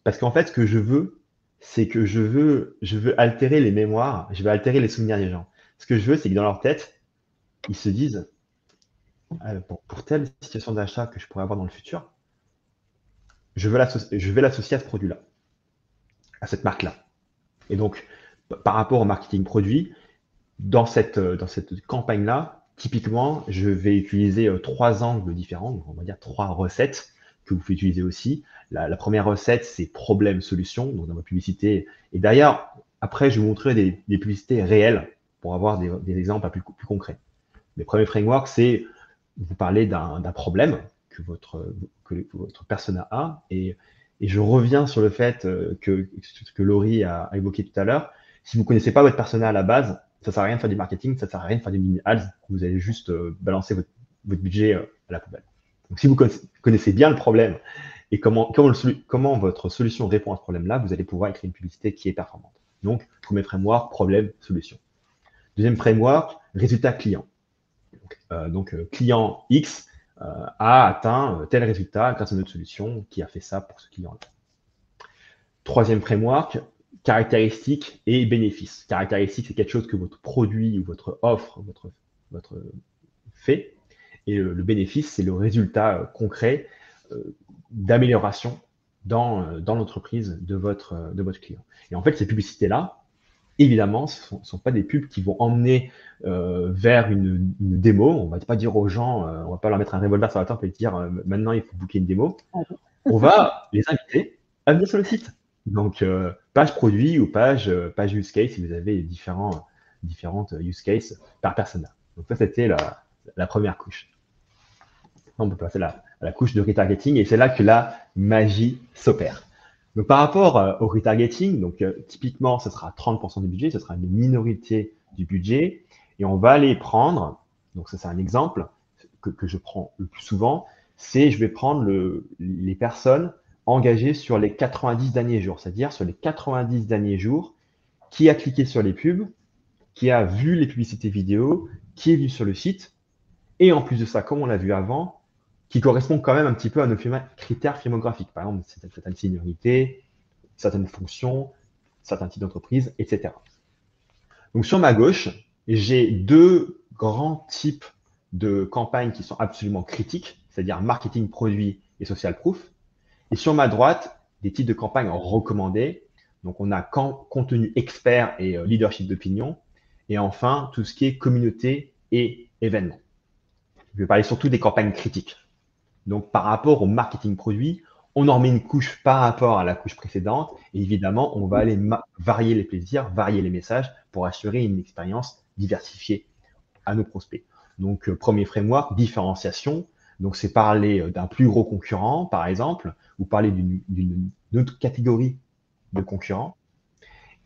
Parce qu'en fait, ce que je veux, c'est que je veux altérer les mémoires, je veux altérer les souvenirs des gens. Ce que je veux, c'est que dans leur tête, ils se disent, pour telle situation d'achat que je pourrais avoir dans le futur, je vais l'associer à ce produit-là, à cette marque-là. Et donc, par rapport au marketing produit, dans cette campagne-là, typiquement, je vais utiliser 3 angles différents, donc on va dire 3 recettes que vous pouvez utiliser aussi. La première recette, c'est problème-solution, donc dans ma publicité. Et d'ailleurs, après, je vais vous montrer des publicités réelles pour avoir des exemples plus concrets. Le premier framework, c'est vous parler d'un problème que votre persona a. Et je reviens sur le fait que Laurie a évoqué tout à l'heure. Si vous ne connaissez pas votre persona à la base, ça ne sert à rien de faire du marketing, ça ne sert à rien de faire du mini ads. Vous allez juste balancer votre budget à la poubelle. Donc, si vous connaissez bien le problème et comment votre solution répond à ce problème-là, vous allez pouvoir écrire une publicité qui est performante. Donc, premier framework, problème, solution. Deuxième framework, résultat client. Client X a atteint tel résultat grâce à notre solution qui a fait ça pour ce client-là. Troisième framework, caractéristiques et bénéfices. Caractéristiques, c'est quelque chose que votre produit ou votre offre votre fait. Et le bénéfice, c'est le résultat concret d'amélioration dans l'entreprise de votre client. Et en fait, ces publicités-là, évidemment, ce ne sont pas des pubs qui vont emmener vers une démo. On ne va pas dire aux gens, on ne va pas leur mettre un revolver sur la tempe et dire maintenant il faut booker une démo. On va les inviter à venir sur le site. Donc, page produit ou page use case si vous avez différentes use cases par persona. Donc, ça, c'était la première couche. On peut passer à la couche de retargeting et c'est là que la magie s'opère. Donc, par rapport au retargeting, donc typiquement, ce sera 30% du budget, ce sera une minorité du budget et on va les prendre. Donc, ça, c'est un exemple que je prends le plus souvent. C'est je vais prendre les personnes engagées sur les 90 derniers jours, c'est-à-dire sur les 90 derniers jours, qui a cliqué sur les pubs, qui a vu les publicités vidéo, qui est venu sur le site et en plus de ça, comme on l'a vu avant, qui correspond quand même un petit peu à nos critères filmographiques. Par exemple, certaines seniorités, certaines fonctions, certains types d'entreprises, etc. Donc sur ma gauche, j'ai 2 grands types de campagnes qui sont absolument critiques, c'est-à-dire marketing produit et social proof. Et sur ma droite, des types de campagnes recommandées. Donc on a contenu expert et leadership d'opinion. Et enfin, tout ce qui est communauté et événements. Je vais parler surtout des campagnes critiques. Donc, par rapport au marketing produit, on en met une couche par rapport à la couche précédente. Et évidemment, on va aller varier les plaisirs, varier les messages pour assurer une expérience diversifiée à nos prospects. Donc, premier framework, différenciation. Donc, c'est parler d'un plus gros concurrent, par exemple, ou parler d'une autre catégorie de concurrents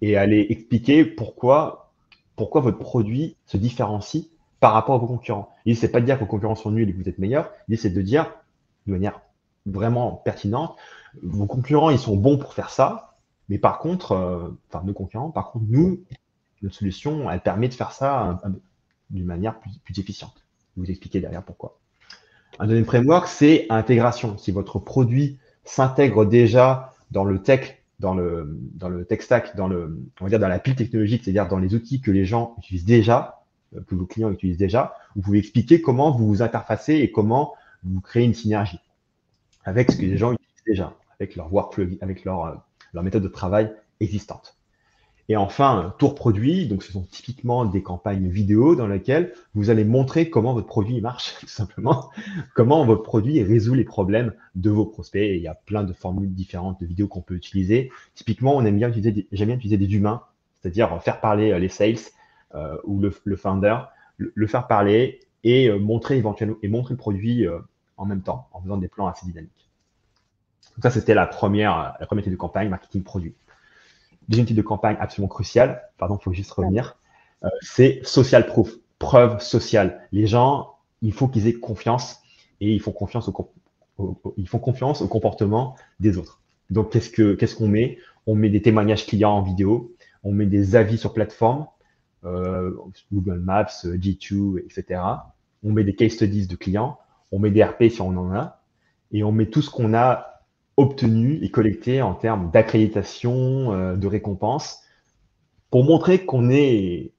et aller expliquer pourquoi votre produit se différencie par rapport à vos concurrents. L'idée, c'est pas de dire que vos concurrents sont nuls et que vous êtes meilleurs. L'idée, c'est de dire, de manière vraiment pertinente, vos concurrents, ils sont bons pour faire ça, mais par contre, nos concurrents, par contre, nous, notre solution, elle permet de faire ça d'une manière plus efficiente. Je vais vous expliquer derrière pourquoi. Un deuxième framework, c'est intégration. Si votre produit s'intègre déjà dans le tech dans le tech stack, on va dire dans la pile technologique, c'est-à-dire dans les outils que les gens utilisent déjà, que vos clients utilisent déjà, vous pouvez expliquer comment vous vous interfacez et comment vous créez une synergie avec ce que les gens utilisent déjà, avec leur workflow, avec leur méthode de travail existante. Et enfin, tour produit, donc ce sont typiquement des campagnes vidéo dans lesquelles vous allez montrer comment votre produit marche, tout simplement, comment votre produit résout les problèmes de vos prospects. Et il y a plein de formules différentes de vidéos qu'on peut utiliser. Typiquement, j'aime bien utiliser des humains, c'est-à-dire faire parler les sales ou le founder, le faire parler et montrer éventuellement le produit en même temps, en faisant des plans assez dynamiques. Donc ça, c'était la première étude de campagne, marketing produit. Deuxième type de campagne absolument cruciale, pardon, il faut juste revenir, c'est social proof, preuve sociale. Les gens, il faut qu'ils aient confiance et ils font confiance au comportement des autres. Donc, qu'est-ce qu'on met? On met des témoignages clients en vidéo, on met des avis sur plateforme, Google Maps, G2, etc. On met des case studies de clients, on met des RP si on en a, et on met tout ce qu'on a obtenu et collecté en termes d'accréditation, de récompenses, pour montrer qu'on est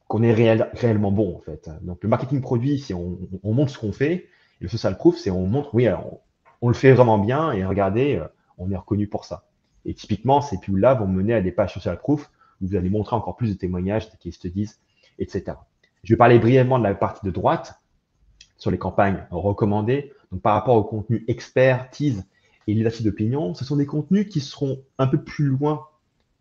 réellement bon en fait. Donc le marketing produit, c'est on montre ce qu'on fait, et le social proof, c'est on montre, oui, alors, on le fait vraiment bien, et regardez, on est reconnu pour ça. Et typiquement, ces pubs-là vont mener à des pages social proof, où vous allez montrer encore plus de témoignages, des case studies, etc. Je vais parler brièvement de la partie de droite, sur les campagnes recommandées. Donc par rapport au contenu expertise et leadership d'opinion, ce sont des contenus qui seront un peu plus loin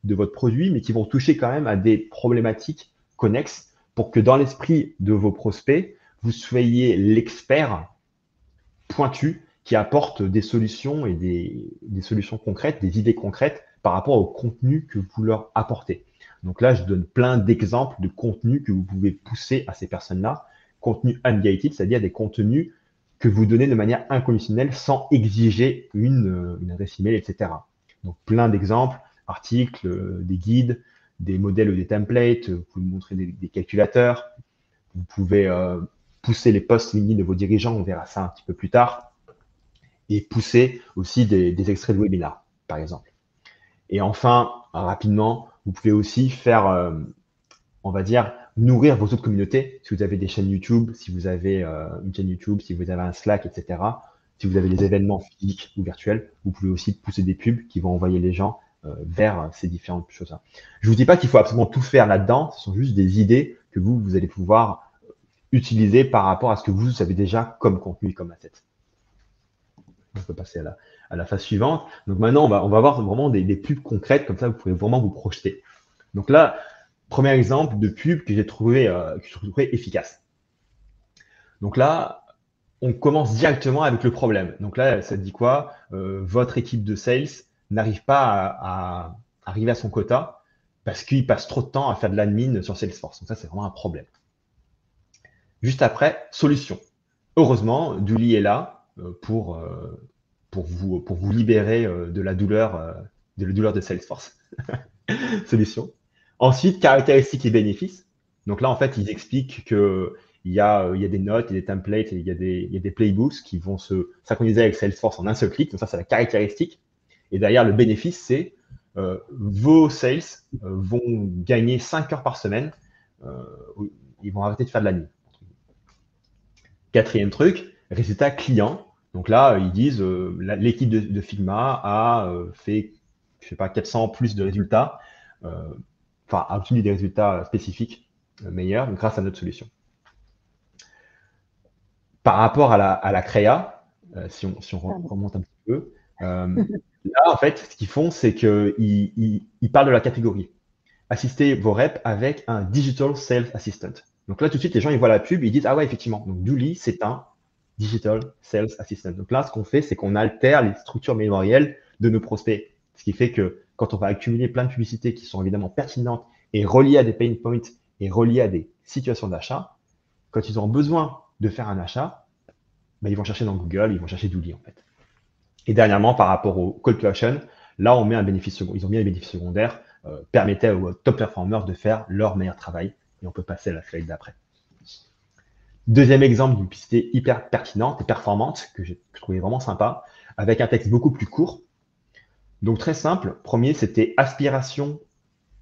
de votre produit, mais qui vont toucher quand même à des problématiques connexes pour que dans l'esprit de vos prospects, vous soyez l'expert pointu qui apporte des solutions et des solutions concrètes, des idées concrètes par rapport au contenu que vous leur apportez. Donc là, je donne plein d'exemples de contenus que vous pouvez pousser à ces personnes-là. Contenu ungated, c'est-à-dire des contenus que vous donnez de manière inconditionnelle sans exiger une adresse email, etc. Donc plein d'exemples, articles, des guides, des modèles ou des templates, vous pouvez montrer des calculateurs, vous pouvez pousser les posts LinkedIn de vos dirigeants, on verra ça un petit peu plus tard, et pousser aussi des extraits de webinaires, par exemple. Et enfin, rapidement, vous pouvez aussi faire, on va dire, nourrir vos autres communautés. Si vous avez des chaînes YouTube, si vous avez une chaîne YouTube, si vous avez un Slack, etc. Si vous avez des événements physiques ou virtuels, vous pouvez aussi pousser des pubs qui vont envoyer les gens vers ces différentes choses-là. Je vous dis pas qu'il faut absolument tout faire là-dedans. Ce sont juste des idées que vous allez pouvoir utiliser par rapport à ce que vous savez déjà comme contenu, comme asset. On peut passer à la phase suivante. Donc maintenant, on va voir vraiment des pubs concrètes, comme ça vous pouvez vraiment vous projeter. Donc là, premier exemple de pub que j'ai trouvé efficace. Donc là, on commence directement avec le problème. Donc là, ça dit quoi? Votre équipe de sales n'arrive pas à arriver à son quota parce qu'il passe trop de temps à faire de l'admin sur Salesforce. Donc ça, c'est vraiment un problème. Juste après, solution. Heureusement, Dooly est là pour vous libérer de la douleur de Salesforce. Solution. Ensuite, caractéristiques et bénéfices. Donc là, en fait, ils expliquent que il y a des notes, il y a des templates, il y a des playbooks qui vont se synchroniser avec Salesforce en un seul clic. Donc ça, c'est la caractéristique. Et derrière, le bénéfice, c'est vos sales vont gagner 5 heures par semaine. Ils vont arrêter de faire de la nuit. Quatrième truc, résultat client. Donc là, ils disent l'équipe de Figma a fait, je sais pas, 400 plus de résultats, enfin, a obtenu des résultats spécifiques meilleurs grâce à notre solution. Par rapport à la créa, si on remonte un petit peu, là, en fait, ce qu'ils font, c'est qu'ils parlent de la catégorie. Assistez vos reps avec un Digital Sales Assistant. Donc là, tout de suite, les gens, ils voient la pub, ils disent, ah ouais, effectivement, donc Dooly, c'est un Digital Sales Assistant. Donc là, ce qu'on fait, c'est qu'on altère les structures mémorielles de nos prospects. Ce qui fait que quand on va accumuler plein de publicités qui sont évidemment pertinentes et reliées à des pain points et reliées à des situations d'achat, quand ils auront besoin de faire un achat, ben, ils vont chercher dans Google, ils vont chercher Dooly en fait. Et dernièrement, par rapport au call to action, là, on met un bénéfice secondaire. Ils ont mis un bénéfice secondaire, permettait aux top performers de faire leur meilleur travail. Et on peut passer à la slide d'après. Deuxième exemple d'une publicité hyper pertinente et performante que j'ai trouvé vraiment sympa, avec un texte beaucoup plus court. Donc très simple, premier, c'était aspiration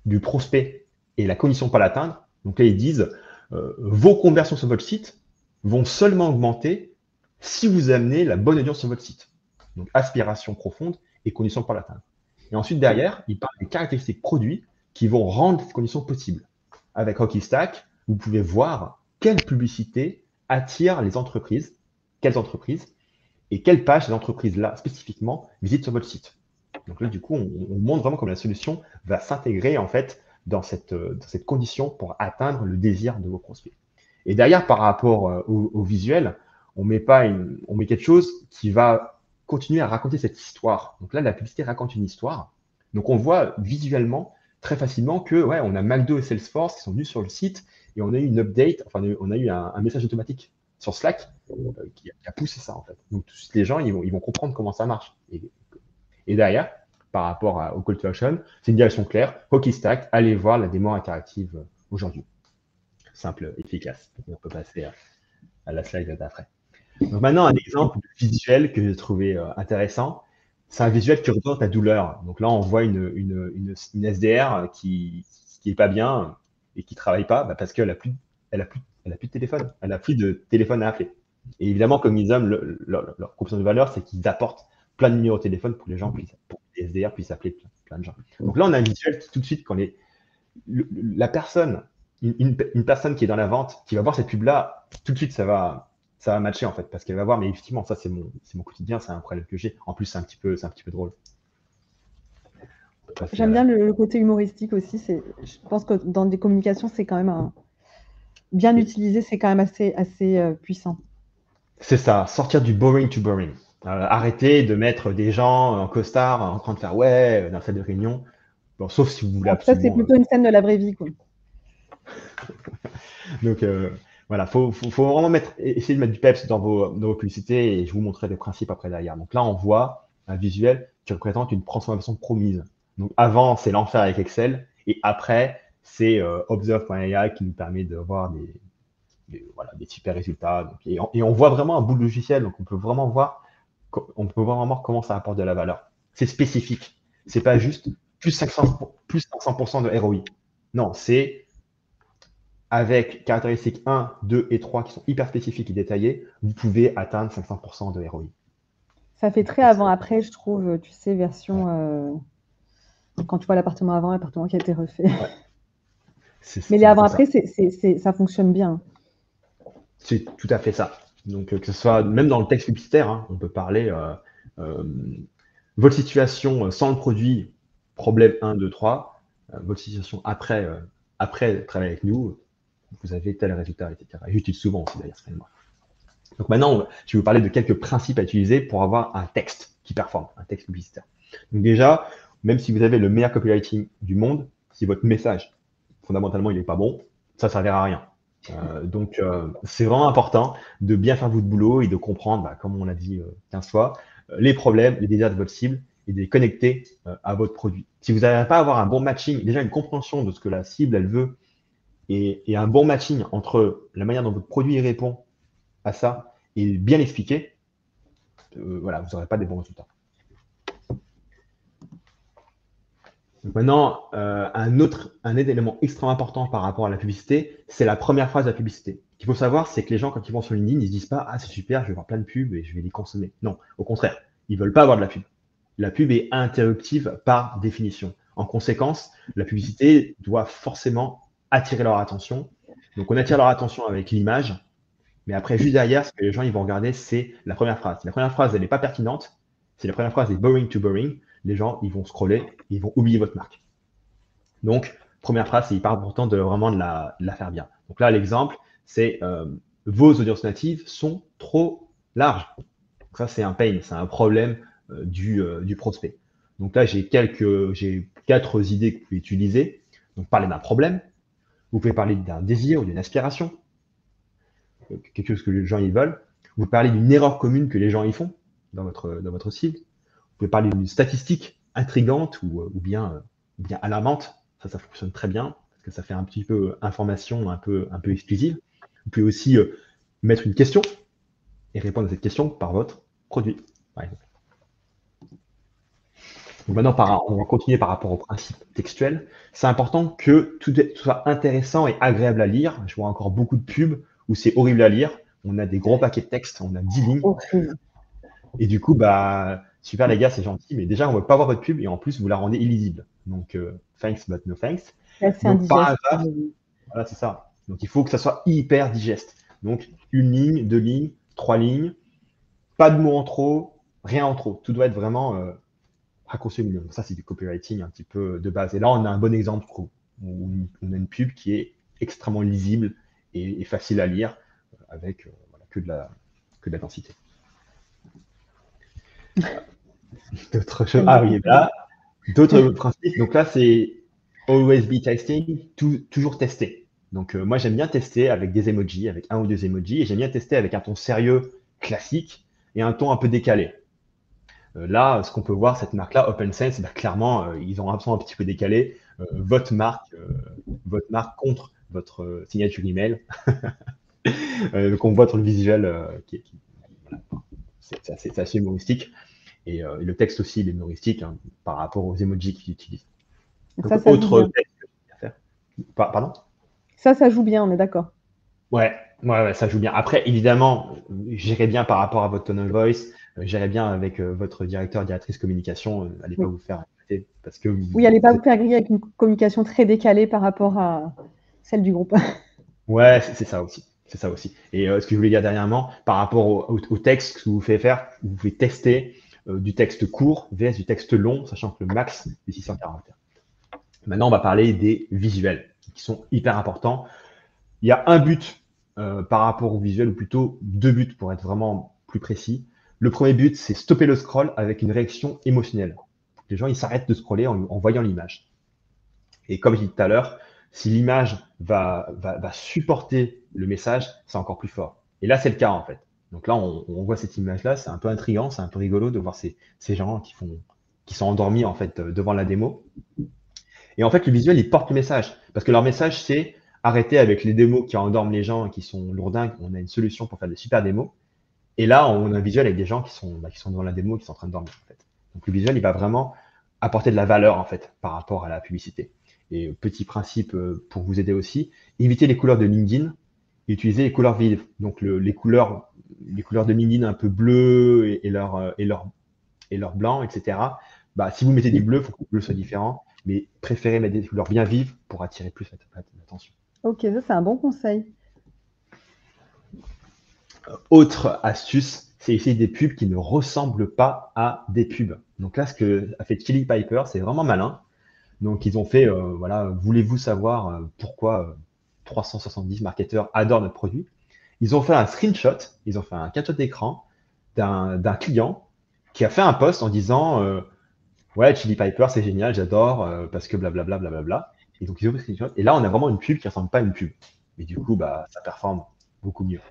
du prospect et la condition pour l'atteindre. Donc là, ils disent, vos conversions sur votre site vont seulement augmenter si vous amenez la bonne audience sur votre site. Donc aspiration profonde et condition pour l'atteindre. Et ensuite, derrière, ils parlent des caractéristiques produits qui vont rendre ces conditions possibles. Avec Hockey Stack, vous pouvez voir quelle publicité attire les entreprises, quelles entreprises, et quelle page ces entreprises-là spécifiquement visitent sur votre site. Donc là, du coup, on montre vraiment comment la solution va s'intégrer en fait dans cette condition pour atteindre le désir de vos prospects. Et derrière, par rapport au visuel, on met quelque chose qui va continuer à raconter cette histoire. Donc là, la publicité raconte une histoire. Donc on voit visuellement très facilement que ouais, on a McDo et Salesforce qui sont venus sur le site et on a eu une update, enfin on a eu un message automatique sur Slack qui a poussé ça en fait. Donc tout de suite, les gens ils vont comprendre comment ça marche. Et derrière, par rapport au call to action, c'est une direction claire. Hockey Stack, allez voir la démo interactive aujourd'hui. Simple, efficace. On peut passer à la slide d'après. Donc maintenant, un exemple visuel que j'ai trouvé intéressant, c'est un visuel qui représente la douleur. Donc là, on voit une SDR qui est pas bien et qui travaille pas parce qu'elle a plus, elle a plus de téléphone. Elle a plus de téléphone à appeler. Et évidemment, comme ils aiment, leur proposition de valeur, c'est qu'ils apportent plein de numéros de téléphone pour pour que les SDR puissent appeler plein de gens. Donc là, on a un visuel qui tout de suite, quand la personne, une personne qui est dans la vente, qui va voir cette pub-là, tout de suite, ça va matcher en fait, parce qu'elle va voir, mais effectivement, ça c'est mon quotidien, c'est un problème que j'ai. En plus, c'est un petit peu drôle.
J'aime bien le côté humoristique aussi. Je pense que dans des communications, c'est quand même bien utilisé, c'est quand même assez puissant.
C'est ça, sortir du boring to boring. Arrêter de mettre des gens en costard en train de faire ouais dans la salle de réunion. Bon, sauf si vous voulez
Donc ça, c'est
absolument.
plutôt une scène de la vraie vie, quoi.
Donc voilà, faut vraiment essayer de mettre du peps dans vos publicités et je vous montrerai des principes après derrière. Donc là, on voit un visuel qui représente une transformation promise. Donc avant, c'est l'enfer avec Excel et après, c'est Observe.ai qui nous permet de voir voilà, des super résultats. Donc, et on voit vraiment un bout de logiciel, donc on peut vraiment voir comment ça apporte de la valeur. C'est spécifique. C'est pas juste plus 500% de ROI. Non, c'est avec caractéristiques 1, 2 et 3 qui sont hyper spécifiques et détaillées, vous pouvez atteindre 500% de ROI.
Ça fait très avant-après, je trouve, tu sais, version quand tu vois l'appartement avant, l'appartement qui a été refait.
Ouais.
Mais les avant-après, ça fonctionne bien.
C'est tout à fait ça. Donc que ce soit même dans le texte publicitaire, hein, on peut parler votre situation sans le produit, problème 1, 2, 3, votre situation après travailler avec nous, vous avez tel résultat, etc. Et j'utilise souvent aussi d'ailleurs ce framework. Donc maintenant, je vais vous parler de quelques principes à utiliser pour avoir un texte qui performe, un texte publicitaire. Donc déjà, même si vous avez le meilleur copywriting du monde, si votre message, fondamentalement, il n'est pas bon, ça ne servira à rien. Donc, c'est vraiment important de bien faire votre boulot et de comprendre, comme on l'a dit 15 fois, les problèmes, les désirs de votre cible et de les connecter à votre produit. Si vous n'arrivez pas à avoir un bon matching, déjà une compréhension de ce que la cible, elle veut, et un bon matching entre la manière dont votre produit répond à ça et bien expliqué, voilà, vous n'aurez pas des bons résultats. Donc maintenant, un élément extrêmement important par rapport à la publicité, c'est la première phrase de la publicité. Ce qu'il faut savoir, c'est que les gens, quand ils vont sur LinkedIn, ils se disent pas « Ah, c'est super, je vais voir plein de pubs et je vais les consommer ». Non, au contraire, ils veulent pas avoir de la pub. La pub est interruptive par définition. En conséquence, la publicité doit forcément attirer leur attention. Donc, on attire leur attention avec l'image, mais après, juste derrière, ce que les gens ils vont regarder, c'est la première phrase. La première phrase, elle n'est pas pertinente. C'est la première phrase est boring to boring. Les gens, ils vont scroller, ils vont oublier votre marque. Donc, première phrase, c'est hyper important de vraiment de la faire bien. Donc là, l'exemple, c'est vos audiences natives sont trop larges. Donc ça, c'est un pain, c'est un problème du prospect. Donc là, j'ai 4 idées que vous pouvez utiliser. Donc, parler d'un problème. Vous pouvez parler d'un désir ou d'une aspiration, quelque chose que les gens ils veulent. Vous parlez d'une erreur commune que les gens y font dans votre cible. Vous pouvez parler d'une statistique intrigante ou bien alarmante. Ça fonctionne très bien parce que ça fait un petit peu information un peu exclusive. Vous pouvez aussi mettre une question et répondre à cette question par votre produit, par exemple. Donc maintenant, on va continuer par rapport au principe textuel. C'est important que tout soit intéressant et agréable à lire. Je vois encore beaucoup de pubs où c'est horrible à lire. On a des gros paquets de texte, on a 10 lignes.
Horrible.
Et du coup, bah, super les gars, c'est gentil, mais déjà, on ne veut pas voir votre pub et en plus, vous la rendez illisible. Donc, thanks, but no thanks.
C'est assez
Donc,
indigeste.
paragraphe, voilà, c'est ça. Donc, il faut que ça soit hyper digeste. Donc, une ligne, deux lignes, trois lignes, pas de mots en trop, rien en trop. Tout doit être vraiment raccourci au milieu. Donc, ça, c'est du copywriting un petit peu de base. Et là, on a un bon exemple, je trouve, où on a une pub qui est extrêmement lisible et facile à lire avec voilà, que de la densité. D'autres choses. Ah oui, là, d'autres principes. Donc là, c'est always be testing, toujours tester. Donc moi, j'aime bien tester avec des emojis, avec un ou deux emojis, et j'aime bien tester avec un ton sérieux classique et un ton un peu décalé. Là, ce qu'on peut voir, cette marque-là, OpenSense, bah, clairement, ils ont un son un petit peu décalé. Votre marque contre votre signature email. Donc on voit sur le visuel voilà, c'est assez humoristique. Et le texte aussi, il est humoristique hein, par rapport aux emojis qu'ils utilisent. Donc,
Ça joue
autre
bien.
texte à faire. Pardon?
Ça joue bien, on est d'accord.
Ouais, ouais, ça joue bien. Après, évidemment, j'irai bien par rapport à votre tone of voice, j'irai bien avec votre directeur, directrice communication, allez pas
Oui.
vous faire arrêter parce que
Oui, allez pas vous faire griller avec une communication très décalée par rapport à celle du groupe.
Ouais, c'est ça aussi. C'est ça aussi. Et ce que je voulais dire dernièrement, par rapport au texte que vous faites faire, vous pouvez tester du texte court vs du texte long, sachant que le max est 600 caractères. Maintenant, on va parler des visuels, qui sont hyper importants. Il y a un but par rapport au visuel, ou plutôt deux buts pour être vraiment plus précis. Le premier but, c'est stopper le scroll avec une réaction émotionnelle. Les gens, ils s'arrêtent de scroller en voyant l'image. Et comme je disais tout à l'heure, si l'image va supporter le message, c'est encore plus fort. Et là, c'est le cas en fait. Donc là, on voit cette image-là, c'est un peu intriguant, c'est un peu rigolo de voir ces gens qui sont endormis en fait devant la démo. Et en fait, le visuel, il porte le message. Parce que leur message, c'est arrêter avec les démos qui endorment les gens et qui sont lourdingues. On a une solution pour faire des super démos. Et là, on a un visuel avec des gens qui sont devant la démo, qui sont en train de dormir. En fait. Donc le visuel, il va vraiment apporter de la valeur en fait par rapport à la publicité. Et petit principe pour vous aider aussi, éviter les couleurs de LinkedIn et utiliser les couleurs vives. Donc les couleurs de LinkedIn un peu bleu et leur blanc, etc. Bah, si vous mettez du bleu, il faut que le bleu soit différent, mais préférez mettre des couleurs bien vives pour attirer plus l'attention.
Ok, ça c'est un bon conseil.
Autre astuce, c'est essayer des pubs qui ne ressemblent pas à des pubs. Donc là, ce que a fait Chili Piper, c'est vraiment malin. Donc ils ont fait, voilà, voulez-vous savoir pourquoi 370 marketeurs adorent notre produit? Ils ont fait un screenshot, ils ont fait un capture d'écran d'un client qui a fait un post en disant ouais, Chili Piper, c'est génial, j'adore, parce que blablabla, blablabla. Et donc, ils ont fait ce screenshot. Et là, on a vraiment une pub qui ressemble pas à une pub. Mais du coup, bah, ça performe beaucoup mieux.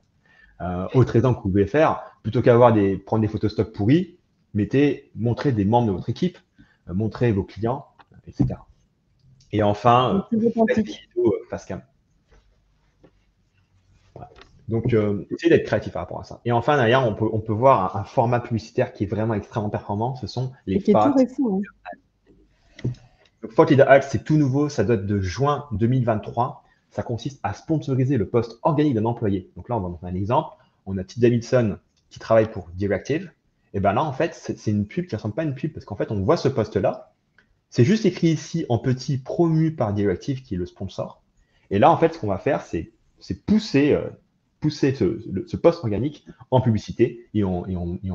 Autre exemple que vous pouvez faire, plutôt prendre des photos stock pourries, montrez des membres de votre équipe, montrez vos clients, etc. Et enfin,
C'est plus
faites des
authentique.
vidéos face cam. Voilà. Donc, essayez d'être créatif par rapport à ça. Et enfin, derrière, on peut voir un format publicitaire qui est vraiment extrêmement performant. Ce sont les
Et qui est tout
FAT.
récent. Hein.
Donc, 40 Ads, c'est tout nouveau, ça date de juin 2023. Ça consiste à sponsoriser le poste organique d'un employé. Donc là, on va montrer un exemple. On a Tim Davidson qui travaille pour Directive. Et bien là, en fait, c'est une pub qui ne ressemble pas à une pub parce qu'en fait, on voit ce poste-là. C'est juste écrit ici en petit, promu par Directive, qui est le sponsor. Et là, en fait, ce qu'on va faire, c'est pousser ce poste organique en publicité et on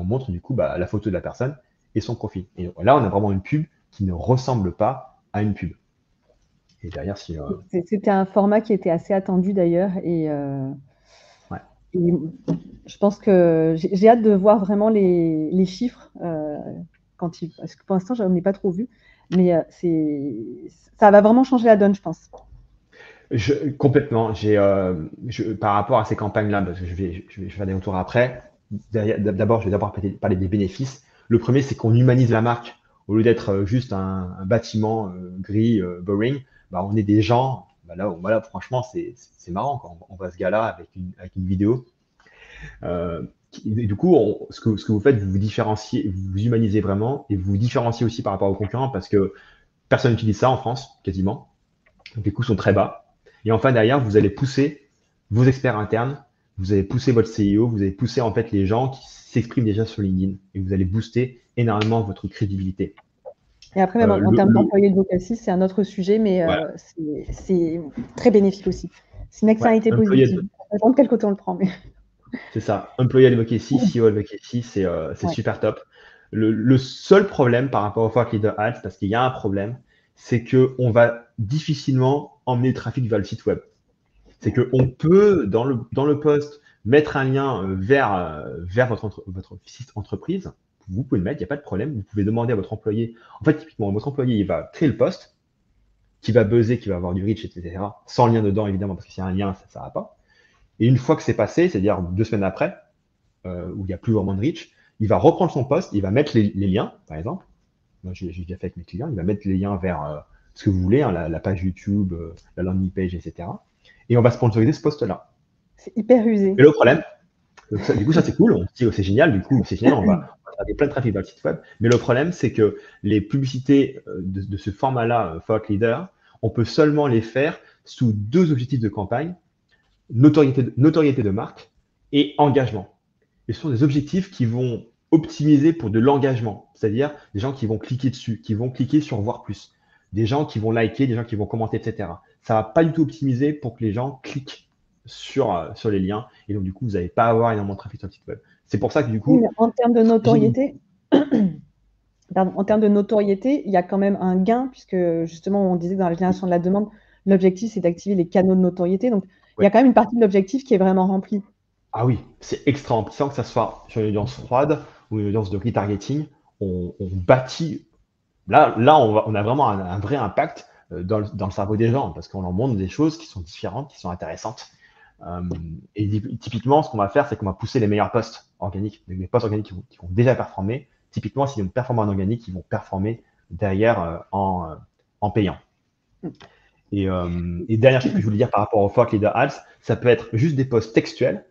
montre du coup bah, la photo de la personne et son profil. Et là, on a vraiment une pub qui ne ressemble pas à une pub. Et derrière, si.
C'était un format qui était assez attendu d'ailleurs.
Ouais.
Et je pense que j'ai hâte de voir vraiment les chiffres parce que pour l'instant, je n'en ai pas trop vu. Mais ça va vraiment changer la donne, je pense.
Complètement. Par rapport à ces campagnes-là, parce que je vais faire des retours après. D'abord, je vais d'abord parler des bénéfices. Le premier, c'est qu'on humanise la marque. Au lieu d'être juste un bâtiment gris, boring, bah, on est des gens. Bah là, voilà, franchement, c'est marrant quand on voit ce gars-là avec une vidéo. Et du coup, ce que vous faites, vous vous différenciez, vous vous humanisez vraiment et vous vous différenciez aussi par rapport aux concurrents parce que personne n'utilise ça en France, quasiment. Donc les coûts sont très bas. Et enfin, derrière, vous allez pousser vos experts internes, vous allez pousser votre CIO, vous allez pousser en fait les gens qui s'expriment déjà sur LinkedIn et vous allez booster énormément votre crédibilité.
Et après, même en
Le,
termes
le,
d'employés de vocacy, c'est un autre sujet, mais
voilà,
c'est très bénéfique aussi. C'est une
ouais,
externalité positive. Ça dépend de quel côté on le prend. Mais...
c'est ça. Employee advocacy, CEO advocacy, c'est
Ouais.
super top. Le seul problème par rapport au Thought Leader Ads, parce qu'il y a un problème, c'est qu'on va difficilement emmener le trafic vers le site web. C'est qu'on peut, dans le post, mettre un lien vers votre site entreprise. Vous pouvez le mettre, il n'y a pas de problème. Vous pouvez demander à votre employé. En fait, typiquement, votre employé, il va créer le post, qui va buzzer, qui va avoir du reach, etc. Sans lien dedans, évidemment, parce que s'il y a un lien, ça ne va pas. Et une fois que c'est passé, c'est-à-dire 2 semaines après, où il n'y a plus vraiment de reach, il va reprendre son post, il va mettre les liens, par exemple. Moi, j'ai déjà fait avec mes clients, il va mettre les liens vers ce que vous voulez, hein, la page YouTube, la landing page, etc. Et on va sponsoriser ce post-là.
C'est hyper usé.
Et le problème, du coup, ça c'est cool, on se dit oh, c'est génial, du coup, c'est génial, on va faire plein de trafic vers le site web. Mais le problème, c'est que les publicités de ce format-là, Thought Leader, on peut seulement les faire sous 2 objectifs de campagne, notoriété de marque et engagement. Et ce sont des objectifs qui vont optimiser pour de l'engagement, c'est-à-dire des gens qui vont cliquer dessus, qui vont cliquer sur voir plus, des gens qui vont liker, des gens qui vont commenter, etc. Ça va pas du tout optimiser pour que les gens cliquent sur les liens. Et donc, du coup, vous n'allez pas avoir énormément de trafic sur le site web. C'est pour ça que, du
Oui,
coup,
mais en termes de notoriété, pardon, en termes de notoriété, il y a quand même un gain, puisque justement, on disait que dans la génération de la demande, l'objectif, c'est d'activer les canaux de notoriété. Donc, il y a
ouais.
quand même une partie de l'objectif qui est vraiment remplie.
Ah oui, c'est extra important que ça soit sur une audience froide ou une audience de retargeting. On bâtit. Là on a vraiment un vrai impact dans le cerveau des gens parce qu'on leur montre des choses qui sont différentes, qui sont intéressantes. Euh, et typiquement, ce qu'on va faire, c'est qu'on va pousser les meilleurs posts organiques, les posts organiques qui vont déjà performer. Typiquement, s'ils vont performer en organique, ils vont performer derrière en payant. Et dernière chose que je voulais dire par rapport au Thought Leader Ads, ça peut être juste des posts textuels,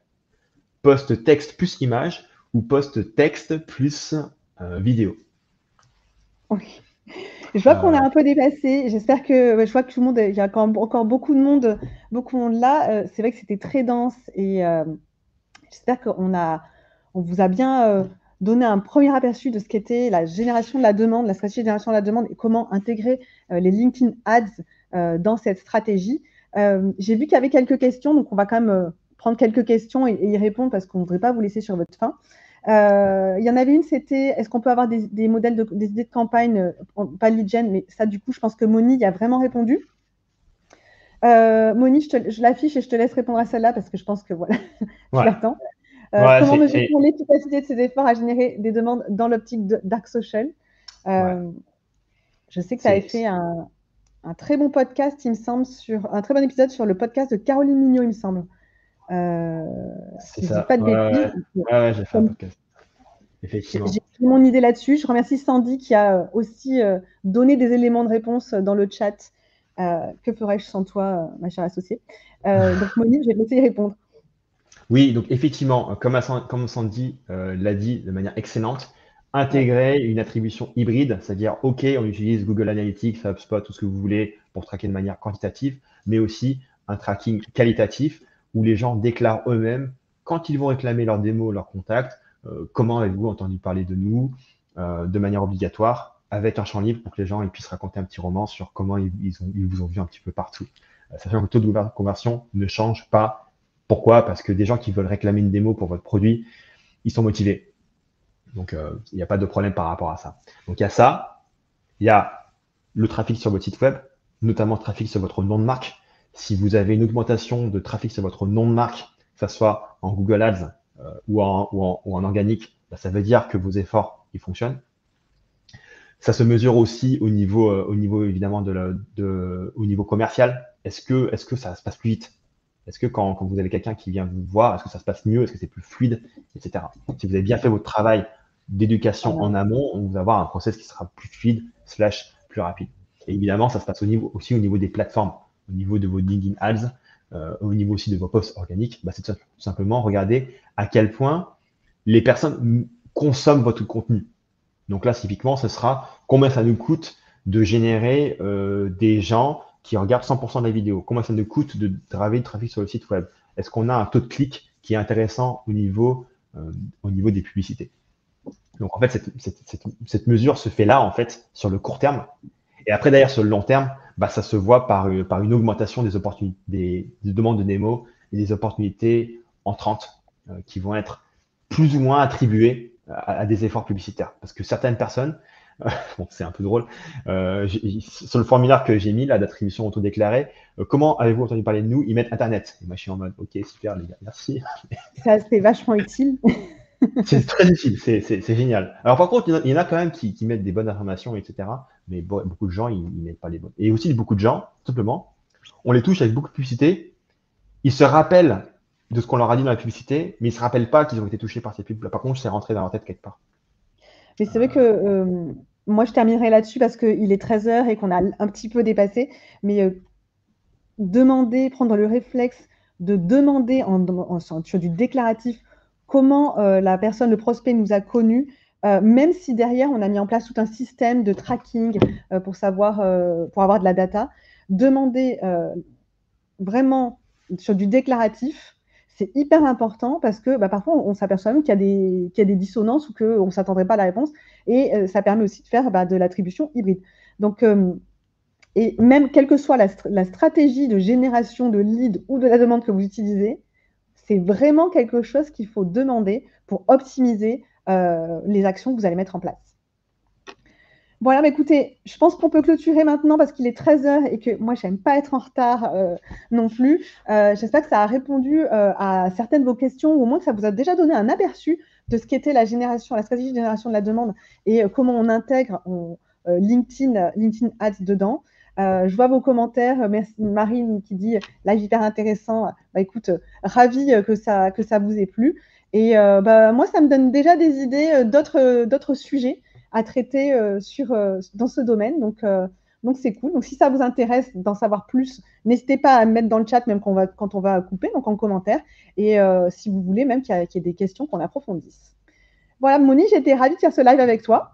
post texte plus image ou post texte plus vidéo.
Oui. Je vois qu'on a
Euh,
un peu dépassé. J'espère que, ouais, je vois que tout le monde, il y a encore beaucoup de monde là. C'est vrai que c'était très dense et j'espère on vous a bien donné un premier aperçu de ce qu'était la génération de la demande, la stratégie de génération de la demande et comment intégrer les LinkedIn Ads dans cette stratégie. J'ai vu qu'il y avait quelques questions, donc on va quand même prendre quelques questions et y répondre parce qu'on ne voudrait pas vous laisser sur votre faim. Il y en avait une, c'était est-ce qu'on peut avoir des modèles, des idées de campagne, pas lead gen, mais ça, du coup, je pense que Moni y a vraiment répondu. Moni, je l'affiche et je te laisse répondre à celle-là parce que je pense que voilà, tu
ouais,
l'attends.
ouais,
Comment mesurer l'efficacité de ces efforts à générer des demandes dans l'optique de Dark Social?
ouais,
Je sais que tu avais
c'est,
fait un très bon podcast, il me semble, un très bon épisode sur le podcast de Caroline Mignot, il me semble.
c'est
Si je dis
ça.
pas de
Ouais,
bêtises.
ouais, ouais, j'ai fait un
Comme
podcast.
j'ai
Effectivement.
pris mon idée là-dessus. Je remercie Sandy qui a aussi donné des éléments de réponse dans le chat. Que ferais-je sans toi, ma chère associée? Donc, Monique, je vais te laisser y répondre.
Oui, donc effectivement, comme Sandy l'a dit de manière excellente,
Ouais.
intégrer une attribution hybride, c'est-à-dire, OK, on utilise Google Analytics, HubSpot, tout ce que vous voulez pour traquer de manière quantitative, mais aussi un tracking qualitatif où les gens déclarent eux-mêmes quand ils vont réclamer leur démo, leur contact, comment avez-vous entendu parler de nous de manière obligatoire avec un champ libre pour que les gens ils puissent raconter un petit roman sur comment ils vous ont vu un petit peu partout. Sachant que le taux de conversion ne change pas. Pourquoi? Parce que des gens qui veulent réclamer une démo pour votre produit, ils sont motivés. Donc, il n'y a pas de problème par rapport à ça. Donc, il y a ça. Il y a le trafic sur votre site web, notamment le trafic sur votre nom de marque. Si vous avez une augmentation de trafic sur votre nom de marque, que ce soit en Google Ads ou en organique, bah, ça veut dire que vos efforts, ils fonctionnent. Ça se mesure aussi au niveau évidemment au niveau commercial. Est-ce que ça se passe plus vite? Est-ce que quand vous avez quelqu'un qui vient vous voir, est-ce que ça se passe mieux? Est-ce que c'est plus fluide, etc. Si vous avez bien fait votre travail d'éducation en amont, on va avoir un process qui sera plus fluide, slash plus rapide. Et évidemment, ça se passe aussi au niveau des plateformes, au niveau de vos LinkedIn Ads, au niveau aussi de vos posts organiques. Bah, c'est tout simplement regarder à quel point les personnes consomment votre contenu. Donc là, typiquement, ce sera combien ça nous coûte de générer des gens qui regardent 100% de la vidéo. Combien ça nous coûte de driver du trafic sur le site web. Est-ce qu'on a un taux de clic qui est intéressant au niveau des publicités. Donc en fait, cette mesure se fait là, en fait, sur le court terme. Et après, d'ailleurs, sur le long terme, bah, ça se voit par une augmentation des opportunités, des demandes de démo et des opportunités entrantes qui vont être plus ou moins attribuées à des efforts publicitaires. Parce que certaines personnes, bon, c'est un peu drôle, sur le formulaire que j'ai mis là d'attribution autodéclarée, comment avez-vous entendu parler de nous? Ils mettent Internet. Et moi, je suis en mode, ok, super les gars, merci.
Ça, c'est vachement utile.
C'est très utile, c'est génial. Alors par contre, il y en a quand même qui mettent des bonnes informations, etc. Mais beaucoup de gens, ils mettent pas les bonnes. Et aussi beaucoup de gens, tout simplement, on les touche avec beaucoup de publicité. Ils se rappellent de ce qu'on leur a dit dans la publicité, mais ils se rappellent pas qu'ils ont été touchés par ces pubs. Là, par contre, c'est rentré dans leur tête quelque part.
Mais c'est vrai que moi, je terminerai là-dessus parce qu'il est 13h et qu'on a un petit peu dépassé. Mais prendre le réflexe de demander sur du déclaratif comment la personne, le prospect nous a connus, même si derrière on a mis en place tout un système de tracking pour avoir de la data, demander vraiment sur du déclaratif, c'est hyper important parce que parfois on s'aperçoit même qu'il y a des dissonances ou qu'on ne s'attendrait pas à la réponse et ça permet aussi de faire de l'attribution hybride. Donc, et même quelle que soit la stratégie de génération de lead ou de la demande que vous utilisez, c'est vraiment quelque chose qu'il faut demander pour optimiser les actions que vous allez mettre en place. Voilà, écoutez, je pense qu'on peut clôturer maintenant parce qu'il est 13h et que moi, je n'aime pas être en retard non plus. J'espère que ça a répondu à certaines de vos questions ou au moins que ça vous a déjà donné un aperçu de ce qu'était la stratégie de génération de la demande et comment on intègre LinkedIn Ads dedans. Je vois vos commentaires. Merci Marine qui dit live hyper intéressant. Écoute, ravie que ça vous ait plu. Et moi, ça me donne déjà des idées d'autres sujets à traiter dans ce domaine. Donc c'est cool. Donc si ça vous intéresse d'en savoir plus, n'hésitez pas à me mettre dans le chat même quand on va couper, donc en commentaire. Et si vous voulez même qu'il y ait des questions qu'on approfondisse. Voilà, Moni, j'étais ravie de faire ce live avec toi.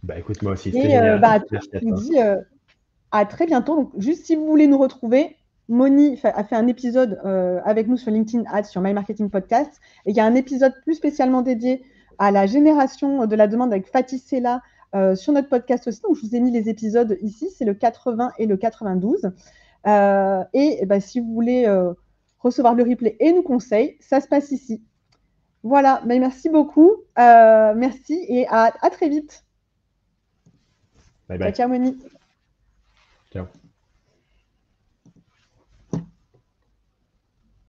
Bah écoute, moi aussi, c'était génial. Merci à
je vous
toi.
dis à très bientôt. Donc juste si vous voulez nous retrouver, Moni a fait un épisode avec nous sur LinkedIn Ads, sur My Marketing Podcast. Et il y a un épisode plus spécialement dédié à la génération de la demande avec Fatih Sella sur notre podcast aussi. Donc, je vous ai mis les épisodes ici. C'est le 80 et le 92. Si vous voulez recevoir le replay et nos conseils, ça se passe ici. Voilà. Merci beaucoup. Merci et à très vite.
Bye bye.
Ciao, Moni.
Ciao.